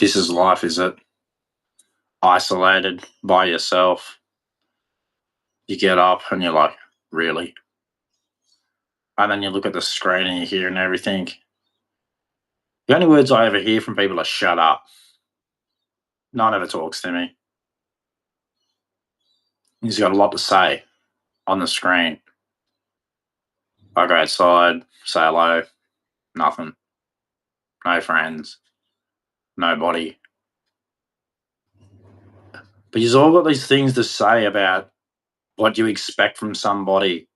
This is life, is it? Isolated by yourself. You get up and you're like, really? And then you look at the screen and you hear and everything. The only words I ever hear from people are shut up. No one ever talks to me. He's got a lot to say on the screen. I go outside, say hello, nothing. No friends, nobody. But you've all got these things to say about what you expect from somebody,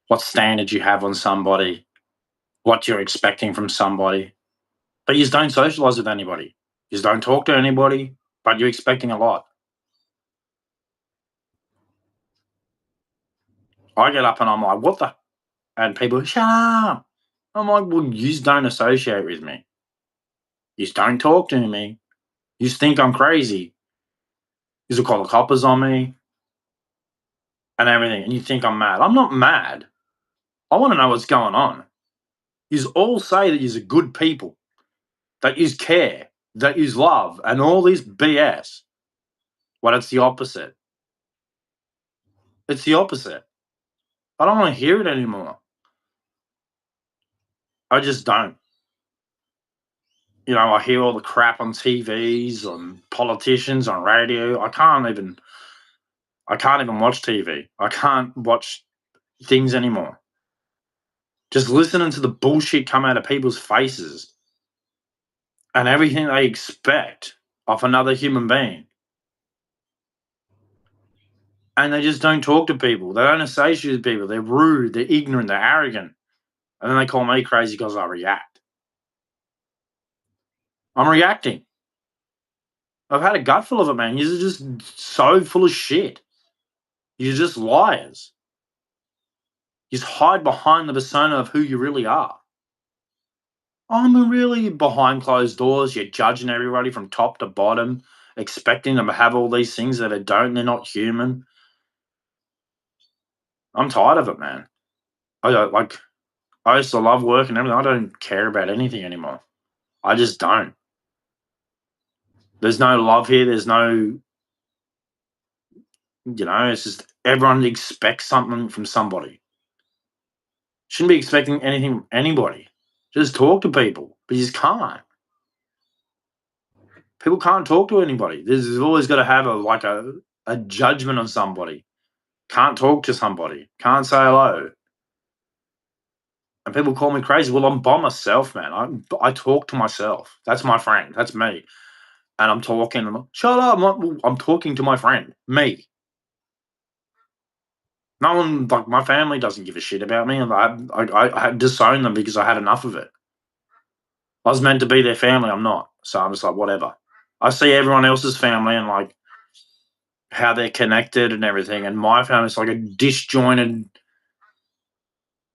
what standards you have on somebody, what you're expecting from somebody. But you just don't socialize with anybody. You just don't talk to anybody, but you're expecting a lot. I get up and I'm like, what the? And people, shut up. I'm like, well, you just don't associate with me. You just don't talk to me. You just think I'm crazy. You just call the coppers on me and everything. And you think I'm mad. I'm not mad. I want to know what's going on. You all say that you're good people, that you care, that you love, and all this BS. Well, it's the opposite. It's the opposite. I don't want to hear it anymore. I just don't. I hear all the crap on TVs, on politicians, on radio. I can't even watch TV. I can't watch things anymore. Just listening to the bullshit come out of people's faces and everything they expect of another human being. And they just don't talk to people. They don't associate with people. They're rude, they're ignorant, they're arrogant. And then they call me crazy because I react. I'm reacting. I've had a gut full of it, man. You're just so full of shit. You're just liars. You just hide behind the persona of who you really are. I'm really behind closed doors. You're judging everybody from top to bottom, expecting them to have all these things that they don't. They're not human. I'm tired of it, man. I used to love work and everything. I don't care about anything anymore. I just don't. There's no love here. There's no, it's just everyone expects something from somebody. Shouldn't be expecting anything from anybody. Just talk to people, but you just can't. People can't talk to anybody. There's always got to have a judgment on somebody. Can't talk to somebody. Can't say hello. And people call me crazy. Well, I'm by myself, man. I talk to myself. That's my friend. That's me. And I'm talking. I'm like, shut up. I'm talking to my friend. Me. No one, like my family doesn't give a shit about me. And I had disowned them because I had enough of it. I was meant to be their family. I'm not. So I'm just like, whatever. I see everyone else's family and like how they're connected and everything. And my family's like a disjointed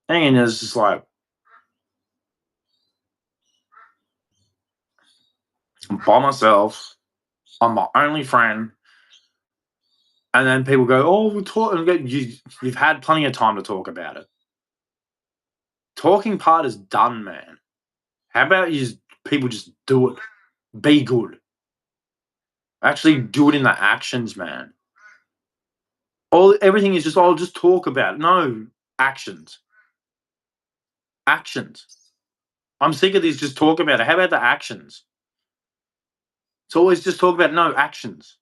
thing. And it's just like, I'm by myself. I'm my only friend. And then people go, "Oh, we're talking." You've had plenty of time to talk about it. Talking part is done, man. How about people just do it? Be good. Actually, do it in the actions, man. Everything is just, I'll just talk about it. No actions. Actions. I'm sick of these. Just talk about it. How about the actions? It's always just talk about no actions.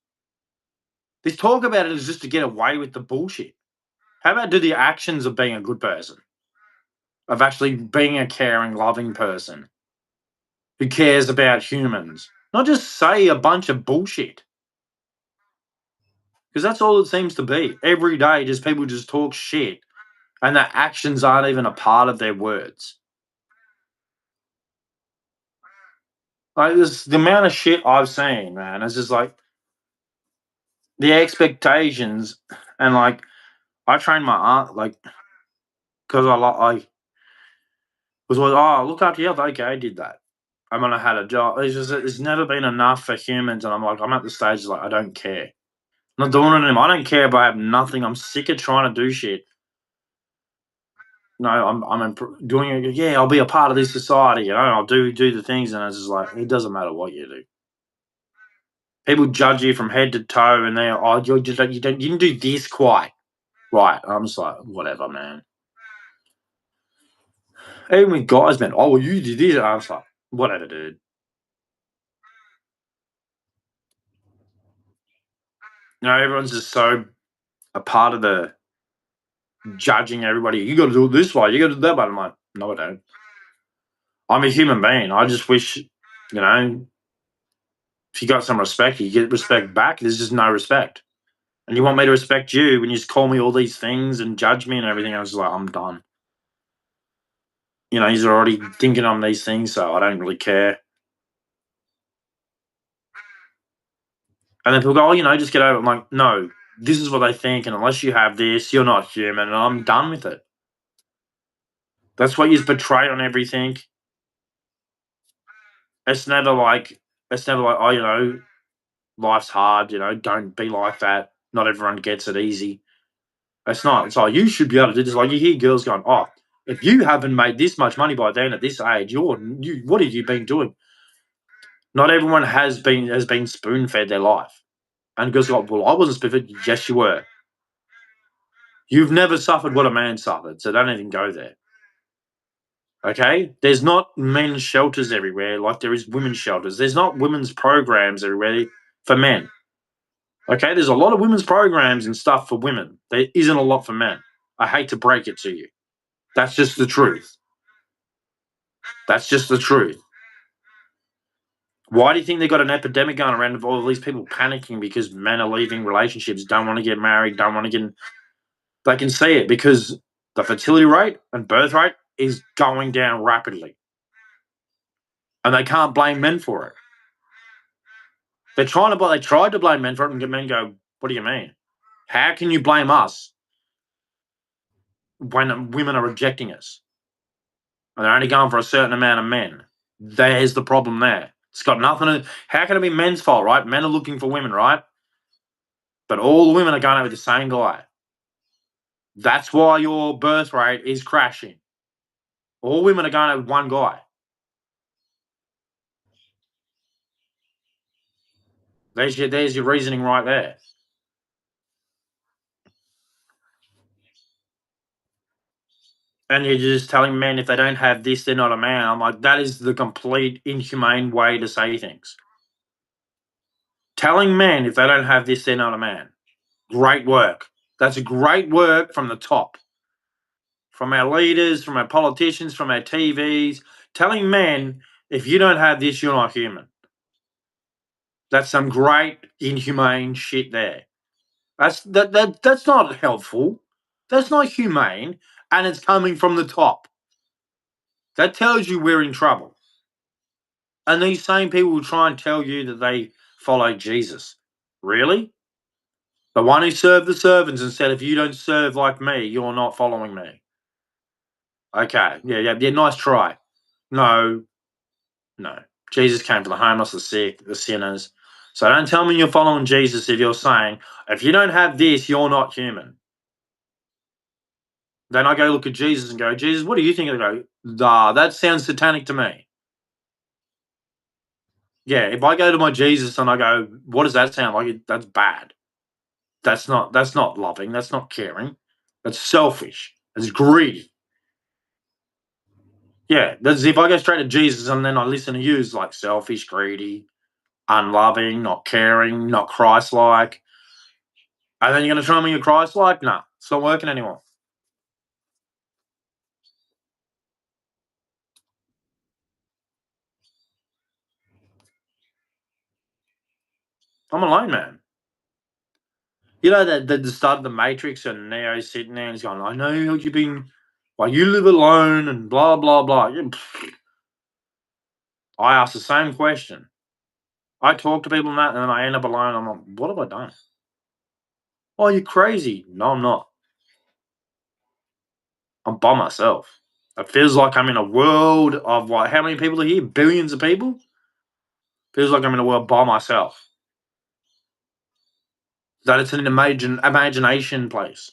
This talk about it is just to get away with the bullshit. How about do the actions of being a good person? Of actually being a caring, loving person who cares about humans. Not just say a bunch of bullshit. Because that's all it seems to be. Every day, just people just talk shit and their actions aren't even a part of their words. Like, the amount of shit I've seen, man. It's just like the expectations. And like, I trained my aunt, like, because I was like, oh, look after you. Okay, I did that. I'm gonna had a job. It's never been enough for humans, and I'm at the stage like I don't care. I'm not doing it anymore. I don't care if I have nothing. I'm sick of trying to do shit. No, doing it. Yeah, I'll be a part of this society. I'll do the things, and it's just like it doesn't matter what you do. People judge you from head to toe, and they're, oh, you didn't do this quite right. I'm just like, whatever, man. Even with guys, man, oh, well, you did this. I'm just like, whatever, dude. Everyone's just so a part of the judging everybody. You got to do it this way. You got to do that way. I'm like, no, I don't. I'm a human being. I just wish, if you got some respect, you get respect back. There's just no respect. And you want me to respect you when you just call me all these things and judge me and everything. I was like, I'm done. He's already thinking on these things, so I don't really care. And then people go, just get over it. I'm like, no, this is what they think. And unless you have this, you're not human. And I'm done with it. That's what you betray on everything. It's never like, oh, life's hard, don't be like that. Not everyone gets it easy. It's not. It's like, you should be able to do this. Like, you hear girls going, oh, if you haven't made this much money by then at this age, what have you been doing? Not everyone has been spoon fed their life. And girls go, well, I wasn't spoon fed. Yes, you were. You've never suffered what a man suffered, so don't even go there. Okay? There's not men's shelters everywhere like there is women's shelters. There's not women's programs everywhere for men. Okay? There's a lot of women's programs and stuff for women. There isn't a lot for men. I hate to break it to you. That's just the truth. That's just the truth. Why do you think they got an epidemic going around of all these people panicking because men are leaving relationships, don't want to get married, don't want to get... They can see it because the fertility rate and birth rate is going down rapidly. And they can't blame men for it. They tried to blame men for it, and men go, what do you mean? How can you blame us when women are rejecting us? And they're only going for a certain amount of men. There's the problem there. It's got nothing to... How can it be men's fault, right? Men are looking for women, right? But all the women are going out with the same guy. That's why your birth rate is crashing. All women are going out with one guy. There's your reasoning right there. And you're just telling men if they don't have this, they're not a man. I'm like, that is the complete inhumane way to say things. Telling men if they don't have this, they're not a man. Great work. That's great work from the top. From our leaders, from our politicians, from our TVs. Telling men if you don't have this, you're not human. That's some great inhumane shit there. That's not helpful. That's not humane, and it's coming from the top. That tells you we're in trouble. And these same people will try and tell you that they follow Jesus. Really? The one who served the servants and said, if you don't serve like me, you're not following me. Okay, yeah, nice try. No. Jesus came for the homeless, the sick, the sinners. So don't tell me you're following Jesus if you're saying, if you don't have this, you're not human. Then I go look at Jesus and go, Jesus, what do you think? I go, that sounds satanic to me. Yeah, if I go to my Jesus and I go, what does that sound like? That's bad. That's not loving. That's not caring. That's selfish. That's greedy. Yeah, that's if I go straight to Jesus and then I listen to you, it's like selfish, greedy, unloving, not caring, not Christ-like. And then you're going to tell me you're Christ-like? Nah, it's not working anymore. I'm alone, man. You know that the start of the Matrix and Neo's sitting there and he's going, I know you've been, well, you live alone and blah, blah, blah. Yeah, I ask the same question. I talk to people and that, and then I end up alone. I'm like, what have I done? Oh, you're crazy. No, I'm not. I'm by myself. It feels like I'm in a world of what? How many people are here? Billions of people? Feels like I'm in a world by myself. That it's an imagination place.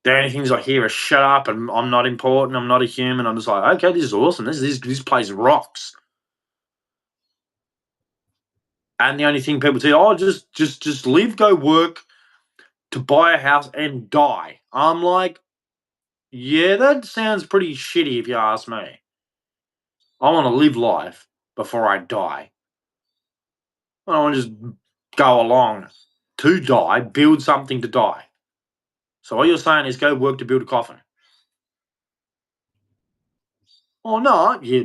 The only things I hear are shut up and I'm not important, I'm not a human. I'm just like, okay, this is awesome. This place rocks. And the only thing people say, oh, just live, go work to buy a house and die. I'm like, yeah, that sounds pretty shitty if you ask me. I want to live life before I die. I don't want to just go along to die, build something to die. So what you're saying is go work to build a coffin. Oh no, yeah,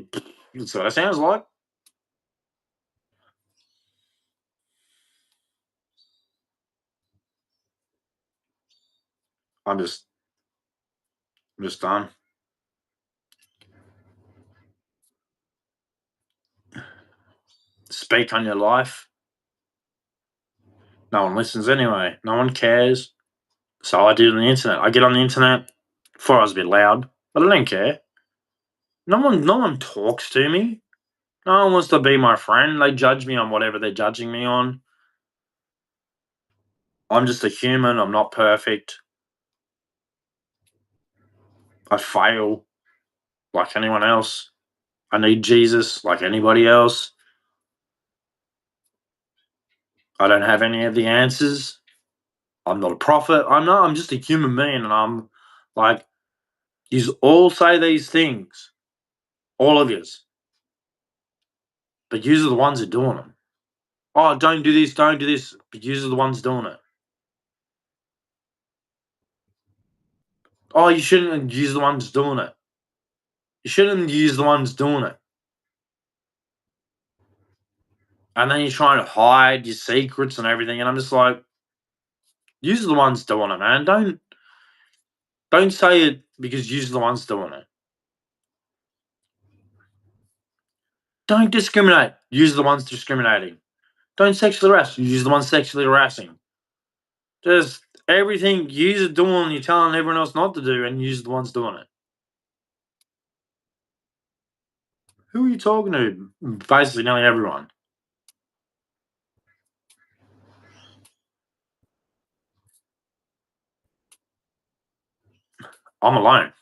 that's what it sounds like. I'm just done. Speak on your life. No one listens anyway. No one cares. So I do it on the internet. I get on the internet before I was a bit loud, but I don't care. No one talks to me. No one wants to be my friend. They judge me on whatever they're judging me on. I'm just a human. I'm not perfect. I fail like anyone else. I need Jesus like anybody else. I don't have any of the answers. I'm not a prophet. I'm just a human being, and I'm like, you all say these things, all of yous, but yous are the ones that are doing them. Oh, don't do this, don't do this, but yous are the ones doing it. Oh, you shouldn't use the ones doing it. You shouldn't use the ones doing it. And then you're trying to hide your secrets and everything, and I'm just like, use the ones doing it, man. Don't say it because use the ones doing it. Don't discriminate. Use the ones discriminating. Don't sexually harass. Use the ones sexually harassing. Just everything you're doing, you're telling everyone else not to do, and you're the ones doing it. Who are you talking to? Basically, nearly everyone. I'm alone,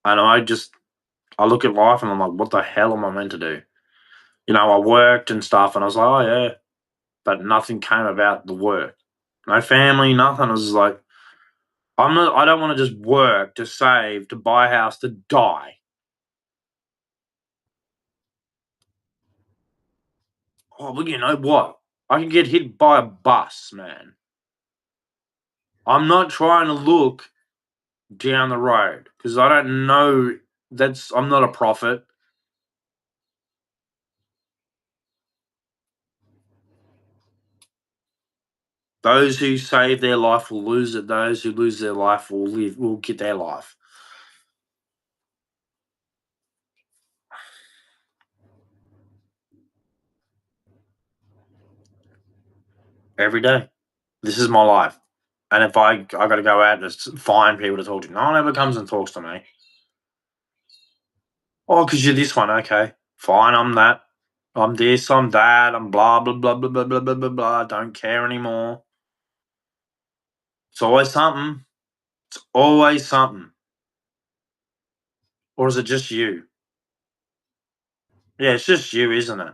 and I look at life and I'm like, what the hell am I meant to do? I worked and stuff, and I was like, oh yeah, but nothing came about the work. No family, nothing. I was just like, I'm not. I don't want to just work to save to buy a house to die. Oh, but you know what? I can get hit by a bus, man. I'm not trying to look down the road because I don't know. I'm not a prophet. Those who save their life will lose it. Those who lose their life will get their life. Every day. This is my life. And if I got to go out and just find people to talk to, no one ever comes and talks to me. Oh, because you're this one. Okay, fine. I'm that. I'm this. I'm that. I'm blah blah blah blah blah blah blah blah blah. I don't care anymore. It's always something. It's always something. Or is it just you? Yeah, it's just you, isn't it?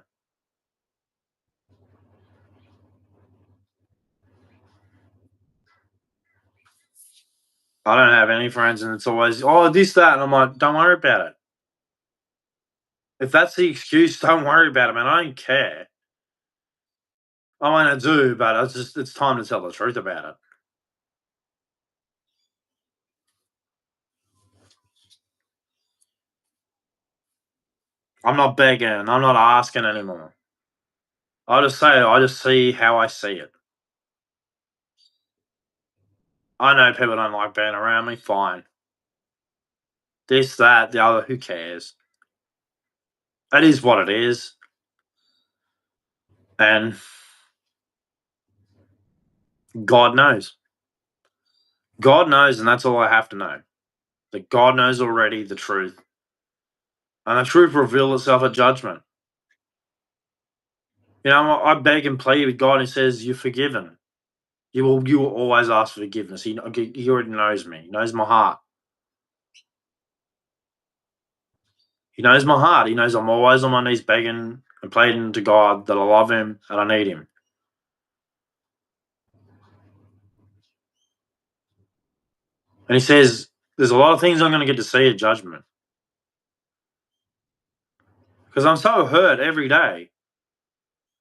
I don't have any friends, and it's always this that, and I'm like, don't worry about it. If that's the excuse, don't worry about it, man. I don't care. I mean, I do, but it's time to tell the truth about it. I'm not begging. I'm not asking anymore. I just see how I see it. I know people don't like being around me. Fine. This, that, the other. Who cares? It is what it is, and God knows. God knows, and that's all I have to know. That God knows already the truth, and the truth will reveal itself at judgment. I beg and plead with God, and He says, "You're forgiven." You will always ask for forgiveness. He already knows me. He knows my heart. He knows my heart. He knows I'm always on my knees begging and pleading to God that I love Him and I need Him. And He says, there's a lot of things I'm going to get to see at judgment because I'm so hurt every day.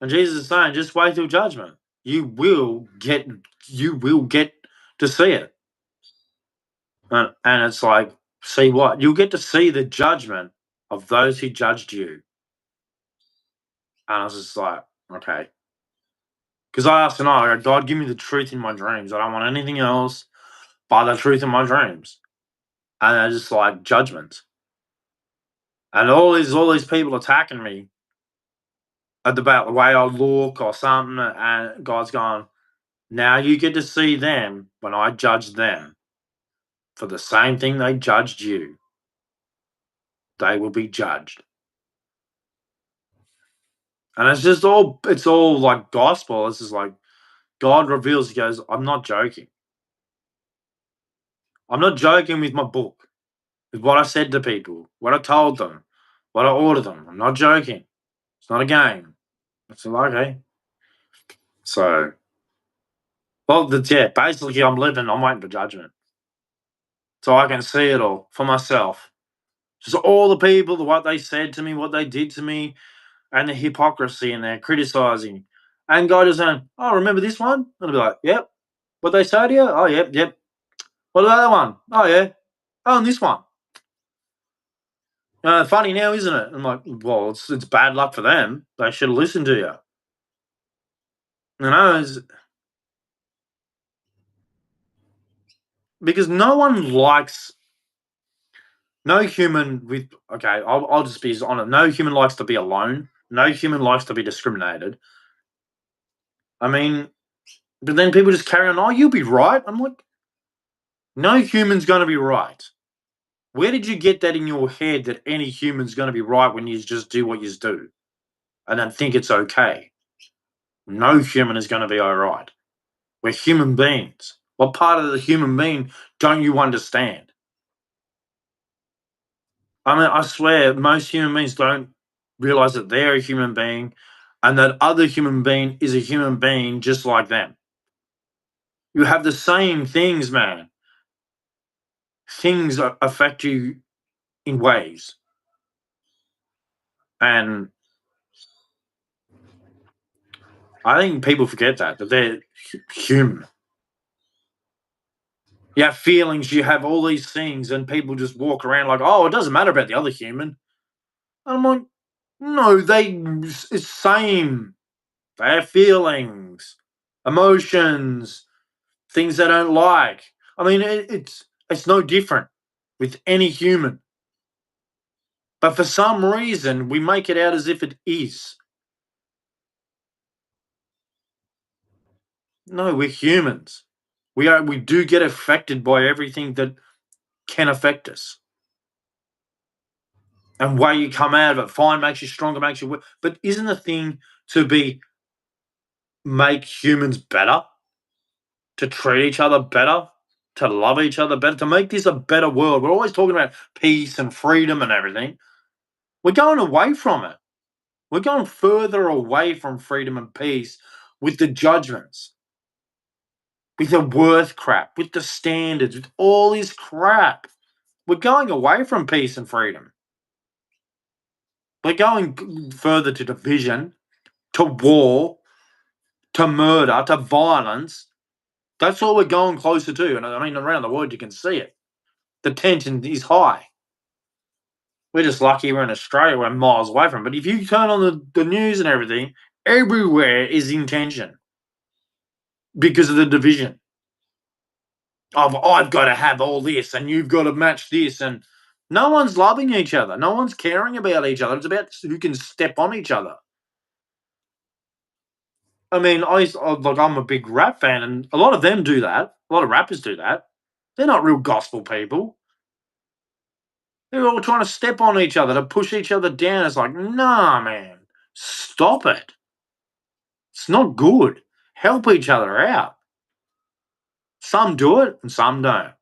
And Jesus is saying, just wait till judgment. You will get, you will get to see it. And it's like, see what? You'll get to see the judgment of those who judged you. And I was just like, okay. Because I asked tonight, I go, God, give me the truth in my dreams. I don't want anything else but the truth in my dreams. And they're just like judgment. And all these people attacking me about the way I look or something. And God's going, now you get to see them when I judge them for the same thing they judged you. They will be judged. And it's all like gospel. It's just like God reveals, He goes, I'm not joking. I'm not joking with my book, with what I said to people, what I told them, what I ordered them. I'm not joking. It's not a game. It's like, okay. So, well, yeah, basically, I'm waiting for judgment. So I can see it all for myself. Just all the people, what they said to me, what they did to me, and the hypocrisy in there, criticizing. And God is saying, oh, remember this one? And I'll be like, yep. What they say to you? Oh, yep, yep. What about that one? Oh, yeah. Oh, and this one. Funny now, isn't it? I'm like, well, it's bad luck for them. They should have listened to you. You know, because no one likes, no human with, okay, I'll just be honest. No human likes to be alone. No human likes to be discriminated. I mean, but then people just carry on, oh, you'll be right. I'm like, no human's going to be right. Where did you get that in your head that any human's going to be right when you just do what you do and then think it's okay? No human is going to be all right. We're human beings. What part of the human being don't you understand? I mean, I swear, most human beings don't realize that they're a human being and that other human being is a human being just like them. You have the same things, man. Things affect you in ways. And I think people forget that they're human. You have feelings, you have all these things, and people just walk around like, oh, it doesn't matter about the other human. And I'm like, no, it's same. They have feelings, emotions, things they don't like. I mean, it's no different with any human. But for some reason, we make it out as if it is. No, we're humans. We do get affected by everything that can affect us. And way you come out of it, fine, makes you stronger, makes you work. But isn't the thing to be make humans better, to treat each other better, to love each other better, to make this a better world? We're always talking about peace and freedom and everything. We're going away from it. We're going further away from freedom and peace with the judgments, with the worth crap, with the standards, with all this crap. We're going away from peace and freedom. We're going further to division, to war, to murder, to violence. That's all we're going closer to. And I mean, around the world, you can see it. The tension is high. We're just lucky we're in Australia, we're miles away from it. But if you turn on the news and everything, everywhere is in tension because of the division. I've got to have all this and you've got to match this. And no one's loving each other. No one's caring about each other. It's about who can step on each other. I mean, I'm a big rap fan, and a lot of them do that. A lot of rappers do that. They're not real gospel people. They're all trying to step on each other to push each other down. It's like, nah, man, stop it. It's not good. Help each other out. Some do it and some don't.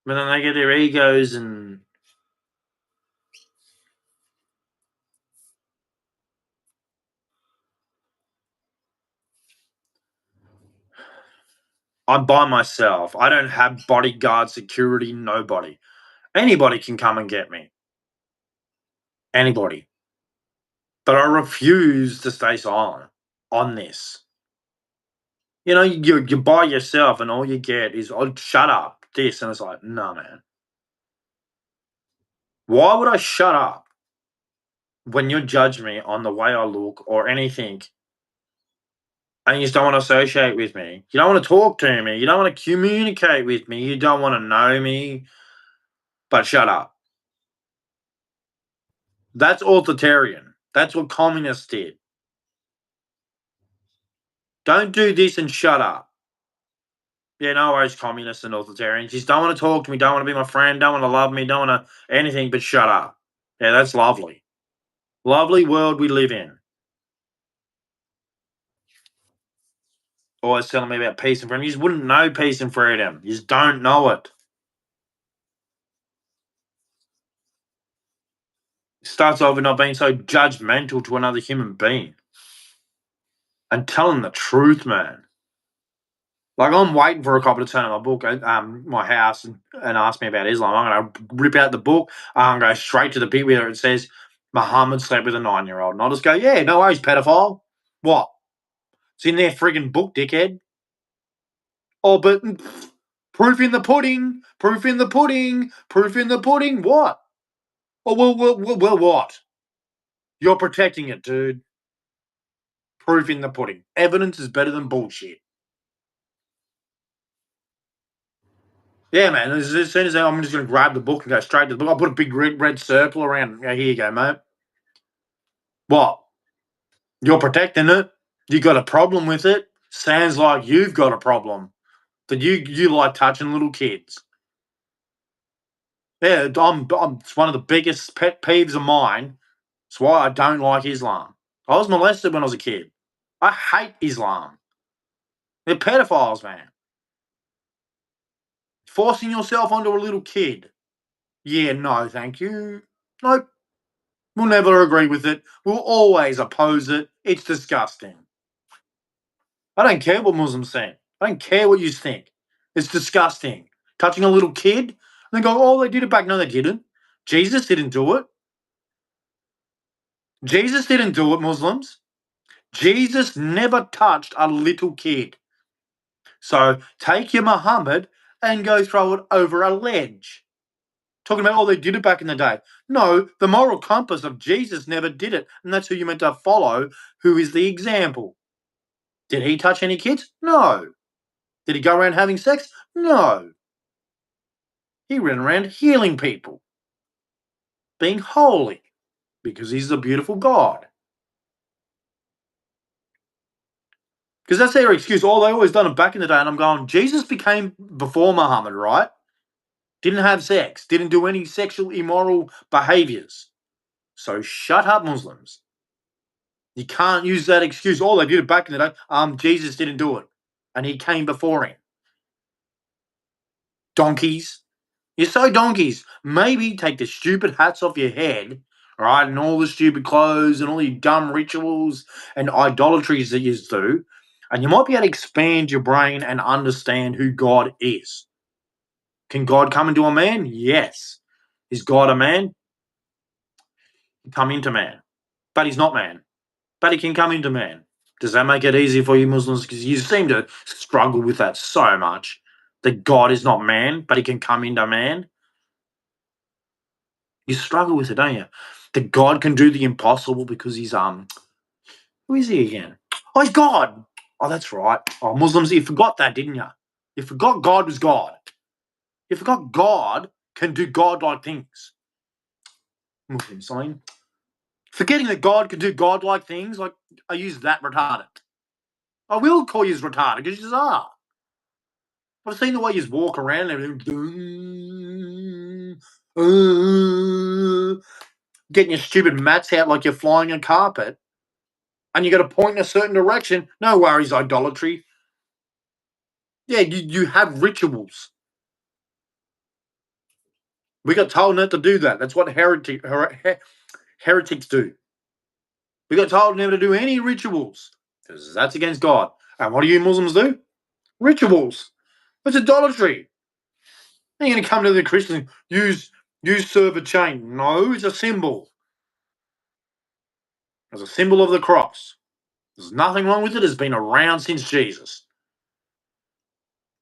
But then they get their egos and I'm by myself. I don't have bodyguard, security, nobody. Anybody can come and get me. Anybody. But I refuse to stay silent on this. You're by yourself and all you get is, "Oh, shut up," this, and it's like, "No, man. Why would I shut up when you judge me on the way I look or anything, and you just don't wanna associate with me? You don't wanna talk to me, you don't wanna communicate with me, you don't wanna know me, but shut up." That's authoritarian. That's what communists did. Don't do this and shut up. Yeah, no worries, communists and authoritarians. Just don't want to talk to me, don't want to be my friend, don't want to love me, don't want to anything but shut up. Yeah, that's lovely. Lovely world we live in. Always telling me about peace and freedom. You just wouldn't know peace and freedom. You just don't know it. It starts off with not being so judgmental to another human being and telling the truth, man. Like, I'm waiting for a couple to turn up my book at my house and ask me about Islam. I'm going to rip out the book. I'm going to go straight to the bit where it says Muhammad slept with a 9-year-old. And I'll just go, yeah, no worries, pedophile. What? It's in their friggin' book, dickhead. Oh, but proof in the pudding, proof in the pudding, proof in the pudding. What? Oh, well, what? You're protecting it, dude. Proof in the pudding. Evidence is better than bullshit. Yeah, man. As soon as I'm just going to grab the book and go straight to the book, I'll put a big red circle around. Here you go, mate. What? You're protecting it. You got a problem with it. Sounds like you've got a problem. That you like touching little kids. Yeah, it's one of the biggest pet peeves of mine. It's why I don't like Islam. I was molested when I was a kid. I hate Islam. They're pedophiles, man. Forcing yourself onto a little kid. Yeah, no, thank you. Nope. We'll never agree with it. We'll always oppose it. It's disgusting. I don't care what Muslims think. I don't care what you think. It's disgusting. Touching a little kid, and they go, "Oh, they did it back." No, they didn't. Jesus didn't do it. Jesus didn't do it, Muslims. Jesus never touched a little kid. So take your Muhammad and go throw it over a ledge. Talking about, oh, they did it back in the day. No, the moral compass of Jesus never did it. And that's who you're meant to follow, who is the example. Did he touch any kids? No. Did he go around having sex? No. He ran around healing people, being holy, because he's a beautiful God. Because that's their excuse. Oh, they always done it back in the day. And I'm going, Jesus became before Muhammad, right? Didn't have sex, didn't do any sexual immoral behaviors. So shut up, Muslims. You can't use that excuse. Oh, they did it back in the day. Jesus didn't do it. And he came before him. Donkeys. You're so donkeys. Maybe take the stupid hats off your head, right? And all the stupid clothes and all your dumb rituals and idolatries that you do. And you might be able to expand your brain and understand who God is. Can God come into a man? Yes. Is God a man? Come into man. But he's not man. But he can come into man. Does that make it easy for you Muslims? Because you seem to struggle with that so much. That God is not man, but he can come into man. You struggle with it, don't you? That God can do the impossible because he's who is he again? Oh, he's God. Oh, that's right. Oh, Muslims, you forgot that, didn't you? You forgot God was God. You forgot God can do godlike things. Muslims, I mean, forgetting that God can do godlike things, like I use that retarded. I will call you retarded because you just are. I've seen the way you walk around and everything. Getting your stupid mats out like you're flying a carpet. And you got to point in a certain direction. No worries, idolatry. Yeah, you have rituals. We got told not to do that. That's what heretics do. We got told never to do any rituals because that's against God. And what do you Muslims do? Rituals. It's idolatry. You're going to come to the Christian, use serve a chain. No, it's a symbol. It's a symbol of the cross. There's nothing wrong with it. It's been around since Jesus.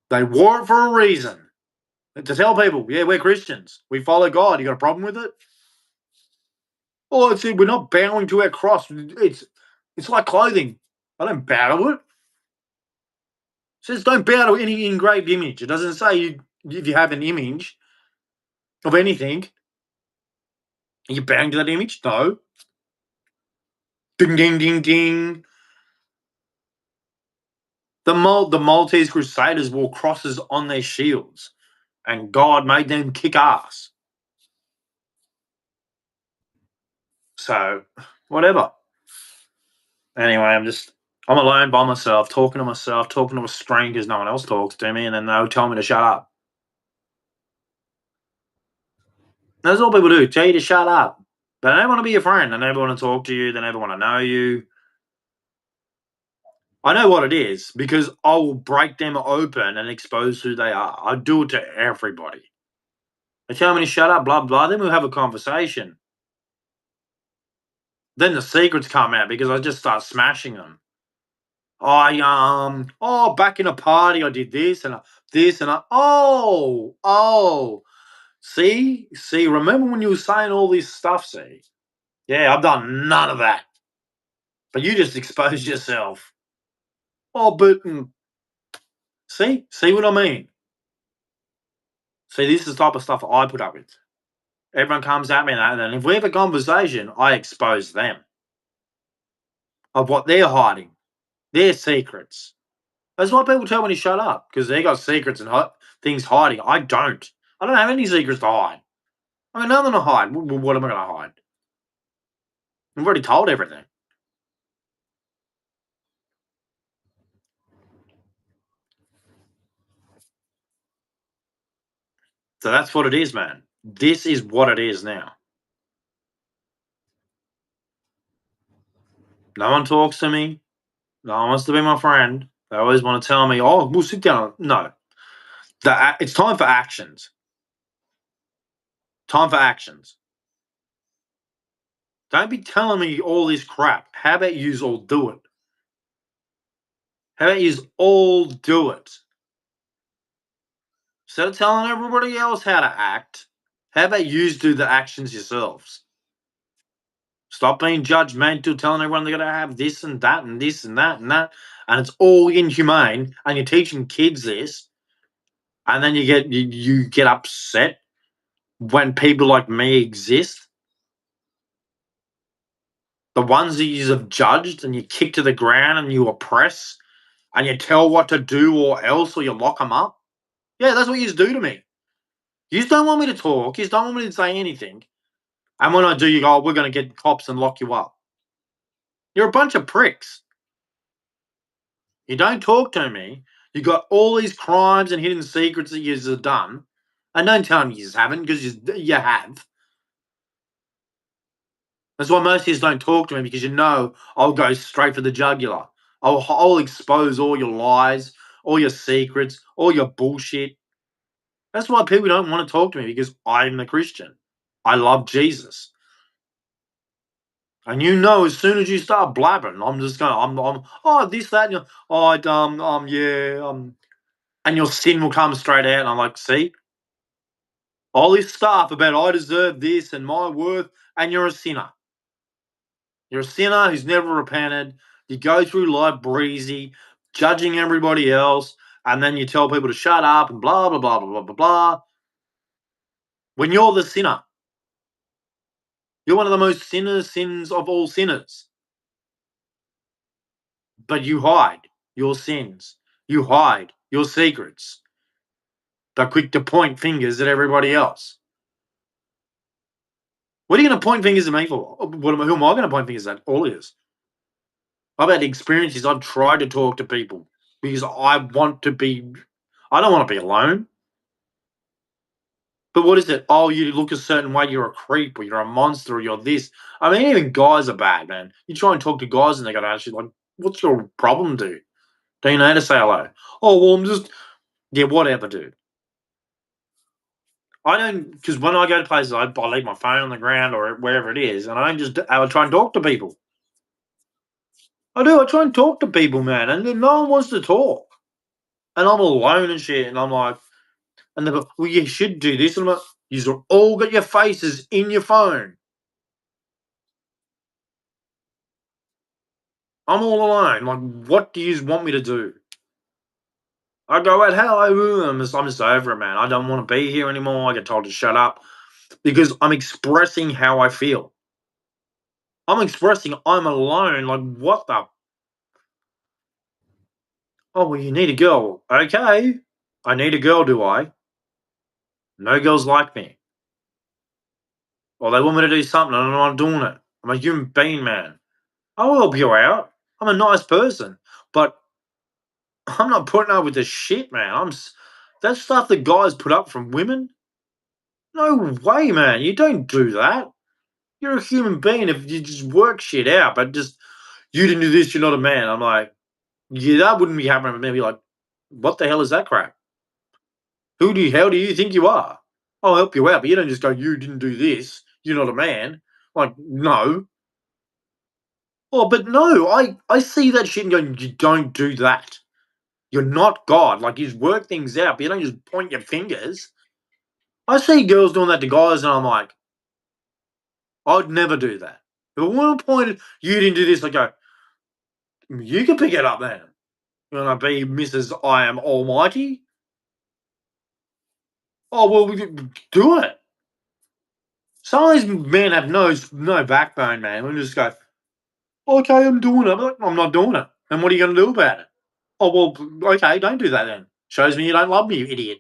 They wore it for a reason. To tell people, yeah, we're Christians. We follow God. You got a problem with it? Oh, it's we're not bowing to our cross. It's like clothing. I don't bow to it. It says don't bow to any engraved image. It doesn't say if you have an image of anything, are you bowing to that image? No. Ding, ding, ding, ding. The Maltese Crusaders wore crosses on their shields, and God made them kick ass. So, whatever. Anyway, I'm alone by myself, talking to myself, talking to a stranger because no one else talks to me, and then they'll tell me to shut up. That's all people do, tell you to shut up. They don't want to be your friend. They never want to talk to you. They never want to know you. I know what it is because I will break them open and expose who they are. I do it to everybody. They tell me to shut up, blah, blah. Then we'll have a conversation. Then the secrets come out because I just start smashing them. Back in a party, I did this and see, remember when you were saying all this stuff, see? Yeah, I've done none of that. But you just exposed yourself. Oh, but see what I mean? See, this is the type of stuff I put up with. Everyone comes at me and then if we have a conversation, I expose them of what they're hiding, their secrets. That's why people tell me to shut up because they got secrets and things hiding. I don't. I don't have any secrets to hide. I mean, nothing to hide. What am I going to hide? I've already told everything. So that's what it is, man. This is what it is now. No one talks to me. No one wants to be my friend. They always want to tell me, oh, we'll sit down. No. It's time for actions. Time for actions. Don't be telling me all this crap. How about you all do it? How about you all do it? Instead of telling everybody else how to act, how about you do the actions yourselves? Stop being judgmental, telling everyone they're going to have this and that and this and that and that. And it's all inhumane. And you're teaching kids this. And then you get upset when people like me exist. The ones that you have judged and you kick to the ground and you oppress and you tell what to do or else or you lock them up. Yeah, that's what you do to me. You don't want me to talk. You don't want me to say anything. And when I do, you go, oh, we're going to get cops and lock you up. You're a bunch of pricks. You don't talk to me. You got all these crimes and hidden secrets that you've done. And don't tell me you haven't because you have. That's why most of you don't talk to me because you know I'll go straight for the jugular. I'll expose all your lies, all your secrets, all your bullshit. That's why people don't want to talk to me because I'm a Christian. I love Jesus. And you know, as soon as you start blabbering, I'm just going, oh, this, that, and and your sin will come straight out. And I'm like, see, all this stuff about I deserve this and my worth, and you're a sinner. You're a sinner who's never repented. You go through life breezy, judging everybody else, and then you tell people to shut up and blah, blah, blah, blah, blah, blah, blah. When you're the sinner, you're one of the most sins of all sinners. But you hide your sins. You hide your secrets. They're quick to point fingers at everybody else. What are you going to point fingers at me for? Who am I going to point fingers at? All of us. I've had experiences. I've tried to talk to people because I don't want to be alone. But what is it? Oh, you look a certain way, you're a creep, or you're a monster, or you're this. I mean, even guys are bad, man. You try and talk to guys and they go to ask you, like, what's your problem, dude? Do you know how to say hello? Oh, well, Yeah, whatever, dude. I don't because when I go to places, I leave my phone on the ground or wherever it is, and I don't just I would try and talk to people. I do. I try and talk to people, man, and then no one wants to talk, and I'm alone and shit, and I'm like, and they go, "Well, you should do this." And I'm like, "You've all got your faces in your phone. I'm all alone. Like, what do you want me to do?" I go out, hello, I'm just over it, man. I don't want to be here anymore. I get told to shut up because I'm expressing how I feel. I'm expressing I'm alone. Like, what the? Oh, well, you need a girl. Okay. I need a girl, do I? No girls like me. Or they want me to do something and I'm not doing it. I'm a human being, man. I'll help you out. I'm a nice person. But I'm not putting up with this shit, man. That stuff that guys put up from women. No way, man. You don't do that. You're a human being if you just work shit out, but just you didn't do this, you're not a man. I'm like, yeah, that wouldn't be happening with me. Be like, what the hell is that crap? Who the hell do you think you are? I'll help you out, but you don't just go, you didn't do this, you're not a man. Like, no. Oh, but no, I see that shit and go, you don't do that. You're not God. Like, you just work things out, but you don't just point your fingers. I see girls doing that to guys, and I'm like, I'd never do that. If a woman pointed, you didn't do this, I go, you can pick it up then. You want to be Mrs. I am Almighty? Oh, well, do it. Some of these men have no backbone, man. We just go, okay, I'm doing it. I'm like, I'm not doing it. And what are you going to do about it? Oh, well, okay, don't do that then. Shows me you don't love me, you idiot.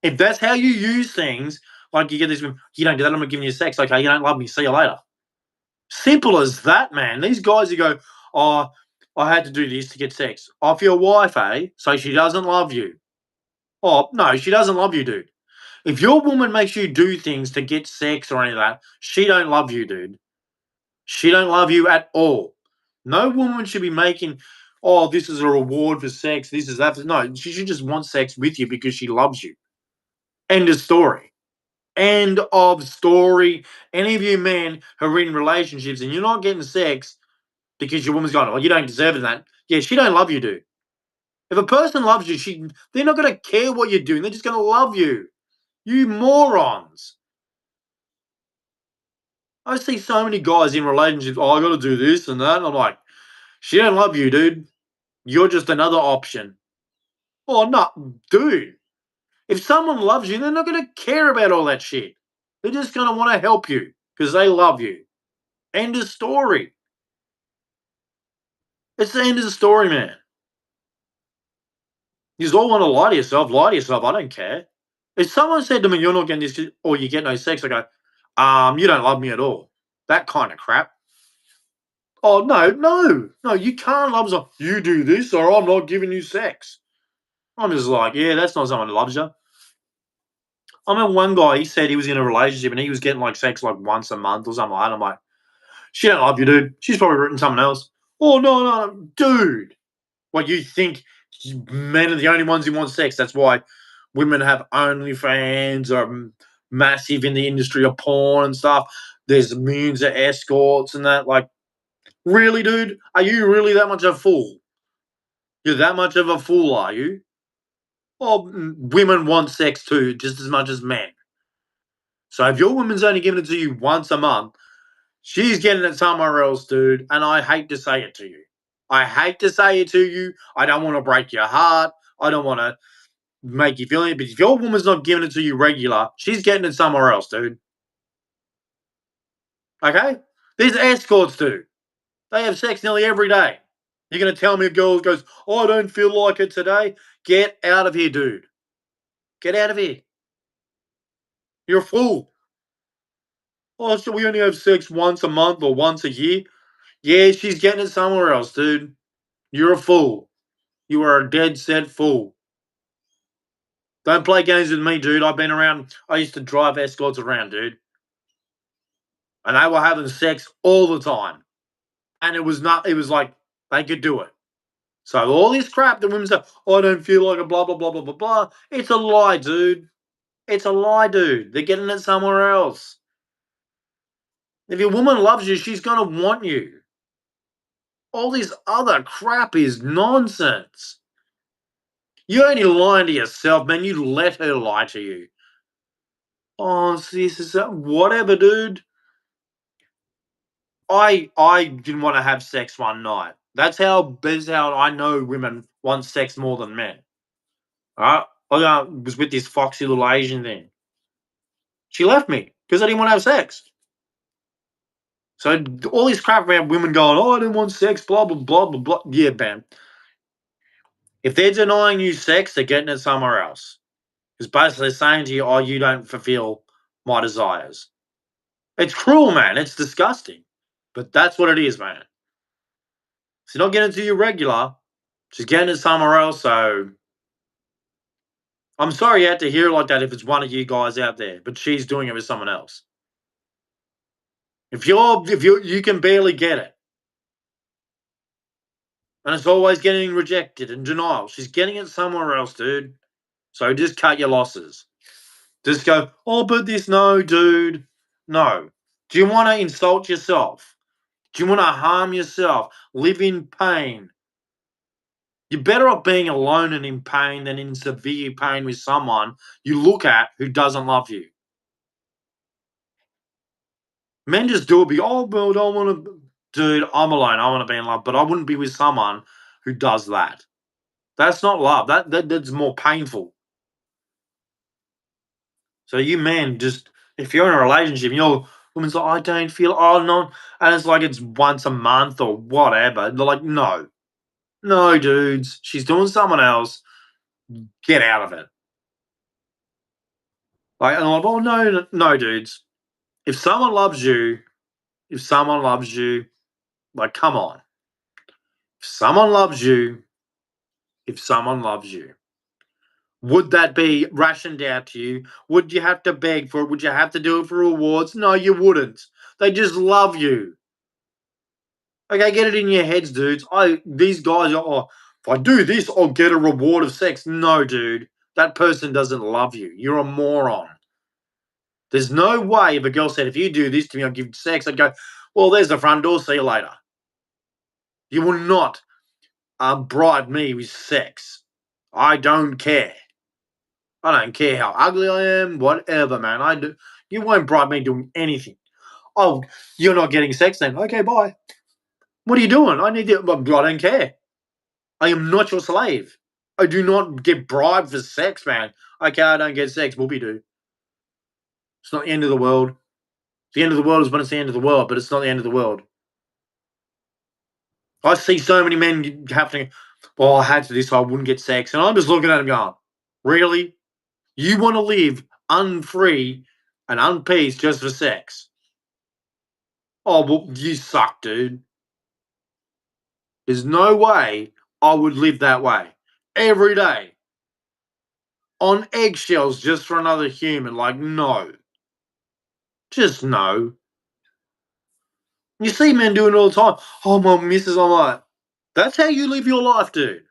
If that's how you use things, like you get this, you don't do that, I'm not giving you sex. Okay, you don't love me. See you later. Simple as that, man. These guys who go, oh, I had to do this to get sex. Off your wife, eh? So she doesn't love you. Oh, no, she doesn't love you, dude. If your woman makes you do things to get sex or any of that, she don't love you, dude. She don't love you at all. No woman should be making, oh, this is a reward for sex. This is that. No, she should just want sex with you because she loves you. End of story. End of story. Any of you men who are in relationships and you're not getting sex because your woman's going, oh, you don't deserve it. That yeah, she don't love you, dude. If a person loves you, they're not going to care what you're doing. They're just going to love you. You morons. I see so many guys in relationships. Oh, I got to do this and that. And I'm like, she don't love you, dude. You're just another option. Oh, no, dude. If someone loves you, they're not going to care about all that shit. They're just going to want to help you because they love you. End of story. It's the end of the story, man. You all want to lie to yourself. Lie to yourself. I don't care. If someone said to me, "You're not getting this," or "You get no sex," I go, "You don't love me at all." That kind of crap. Oh no, no, no! You can't love someone. You do this, or I'm not giving you sex. I'm just like, yeah, that's not someone who loves you. I remember one guy. He said he was in a relationship and he was getting like sex like once a month or something like that. I'm like, she don't love you, dude. She's probably written someone else. Oh no, no, dude. What you think men are the only ones who want sex? That's why women have OnlyFans or massive in the industry of porn and stuff. There's millions of escorts and that. Like, really, dude? Are you really that much of a fool? You're that much of a fool, are you? Well, women want sex too, just as much as men. So if your woman's only giving it to you once a month, she's getting it somewhere else, dude. And I hate to say it to you. I hate to say it to you. I don't want to break your heart. I don't want to make you feel it. But if your woman's not giving it to you regular, she's getting it somewhere else, dude. Okay? These escorts do. They have sex nearly every day. You're going to tell me a girl goes, oh, I don't feel like it today? Get out of here, dude. Get out of here. You're a fool. Oh, so we only have sex once a month or once a year? Yeah, she's getting it somewhere else, dude. You're a fool. You are a dead set fool. Don't play games with me, dude. I've been around. I used to drive escorts around, dude. And they were having sex all the time. And it was like they could do it. So all this crap that women say, I don't feel like a blah, blah, blah, blah, blah, blah. It's a lie, dude. It's a lie, dude. They're getting it somewhere else. If your woman loves you, she's going to want you. All this other crap is nonsense. You're only lying to yourself, man. You let her lie to you. Oh, this is that. Whatever, dude. I didn't want to have sex one night. That's how I know women want sex more than men. Alright? I was with this foxy little Asian thing. She left me because I didn't want to have sex. So all this crap around women going, oh, I didn't want sex, blah, blah, blah, blah, blah. Yeah, man. If they're denying you sex, they're getting it somewhere else. Because basically they're saying to you, oh, you don't fulfill my desires. It's cruel, man. It's disgusting. But that's what it is, man. She's not getting it to you regular. She's getting it somewhere else. So I'm sorry you had to hear it like that if it's one of you guys out there. But she's doing it with someone else. If you can barely get it. And it's always getting rejected and denial. She's getting it somewhere else, dude. So just cut your losses. Just go, oh, but this, no, dude. No. Do you want to insult yourself? Do you want to harm yourself? Live in pain? You're better off being alone and in pain than in severe pain with someone you look at who doesn't love you. Men just do it, oh, well, I don't want to. Dude, I'm alone. I want to be in love, but I wouldn't be with someone who does that. That's not love. That's more painful. So you men just, if you're in a relationship, woman's like, I don't feel, oh no, and it's like it's once a month or whatever. They're like, no, dudes, she's doing someone else. Get out of it. Like, and I'm like, oh no, dudes. If someone loves you, like, come on. If someone loves you, would that be rationed out to you? Would you have to beg for it? Would you have to do it for rewards? No, you wouldn't. They just love you. Okay, get it in your heads, dudes. These guys are, oh, if I do this, I'll get a reward of sex. No, dude. That person doesn't love you. You're a moron. There's no way if a girl said, if you do this to me, I'll give you sex, I'd go, well, there's the front door. See you later. You will not bribe me with sex. I don't care. I don't care how ugly I am, whatever, man. You won't bribe me doing anything. Oh, you're not getting sex then? Okay, bye. What are you doing? I don't care. I am not your slave. I do not get bribed for sex, man. Okay, I don't get sex. Whoopie do. It's not the end of the world. The end of the world is when it's the end of the world, but it's not the end of the world. I see so many men having, well, I had to this, so I wouldn't get sex. And I'm just looking at them going, really? You want to live unfree and unpeace just for sex? Oh, well, you suck, dude. There's no way I would live that way every day on eggshells just for another human. Like, no. Just no. You see men doing it all the time. Oh, my missus, I'm like, that's how you live your life, dude.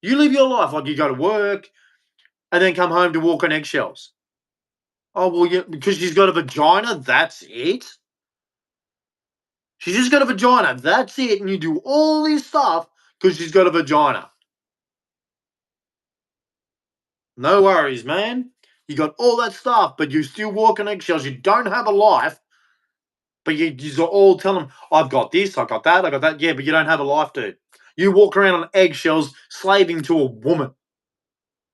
You live your life like you go to work and then come home to walk on eggshells. Oh, well, yeah, because she's got a vagina, that's it? She's just got a vagina, that's it, and you do all this stuff because she's got a vagina. No worries, man. You got all that stuff, but you still walk on eggshells. You don't have a life, but you all tell them, I've got this, I've got that, I got that. Yeah, but you don't have a life, dude. You walk around on eggshells slaving to a woman.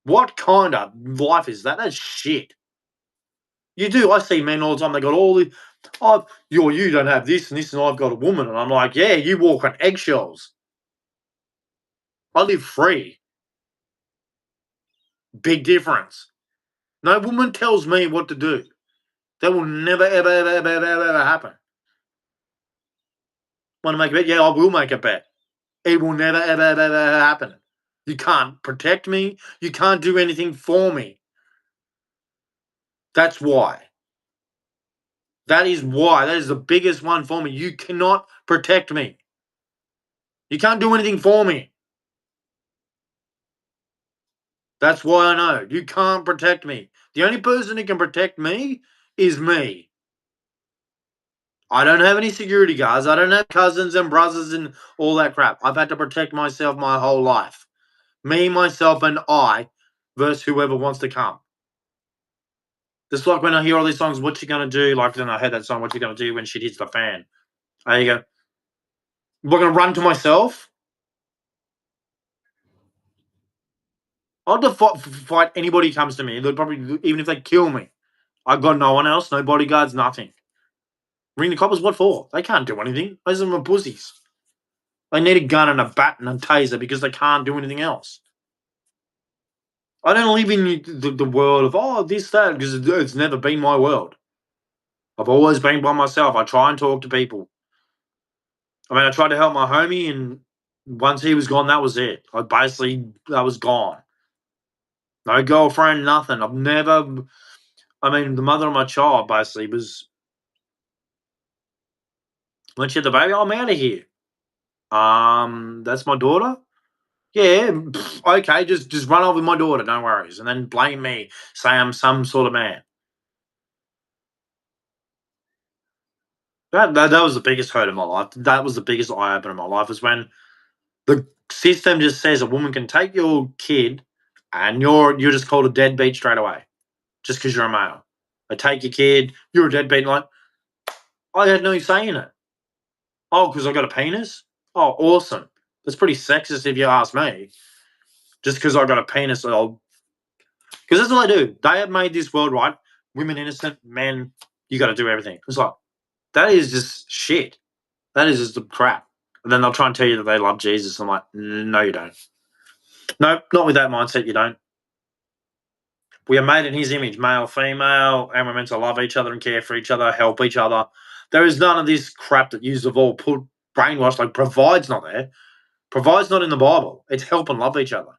What kind of life is that? That's shit. You do. I see men all the time. They got all the, oh, you don't have this and this, and I've got a woman. And I'm like, yeah, you walk on eggshells. I live free. Big difference. No woman tells me what to do. That will never, ever, ever, ever, ever, ever happen. Want to make a bet? Yeah, I will make a bet. It will never, ever, ever, ever happen. You can't protect me. You can't do anything for me. That's why. That is why. That is the biggest one for me. You cannot protect me. You can't do anything for me. That's why I know you can't protect me. The only person who can protect me is me. I don't have any security guards. I don't have cousins and brothers and all that crap. I've had to protect myself my whole life. Me, myself, and I versus whoever wants to come. Just like when I hear all these songs, what you gonna do? Like then I heard that song, what you gonna do when shit hits the fan? There you go. We're gonna run to myself. I'll fight anybody who comes to me. They'll probably even if they kill me. I got no one else, no bodyguards, nothing. Ring the coppers, what for? They can't do anything. Those are my pussies. They need a gun and a bat and a taser because they can't do anything else. I don't live in the world of, oh, this, that, because it's never been my world. I've always been by myself. I try and talk to people. I mean, I tried to help my homie, and once he was gone, that was it. That was gone. No girlfriend, nothing. I mean, the mother of my child basically was, when she had the baby, I'm out of here. That's my daughter? Yeah, okay, just run off with my daughter, no worries. And then blame me, say I'm some sort of man. That was the biggest hurt in my life. That was the biggest eye opener in my life, is when the system just says a woman can take your kid and you're just called a deadbeat straight away just because you're a male. They take your kid, you're a deadbeat. Like, I had no say in it. Oh, because I got a penis? Oh, awesome. That's pretty sexist if you ask me. Just because I got a penis, because that's what they do. They have made this world right. Women innocent, men, you got to do everything. It's like, that is just shit. That is just the crap. And then they'll try and tell you that they love Jesus. I'm like, no, you don't. No, not with that mindset, you don't. We are made in his image, male, female, and we're meant to love each other and care for each other, help each other. There is none of this crap that you have all put brainwash, like provide's not there. Provide's not in the Bible. It's help and love each other.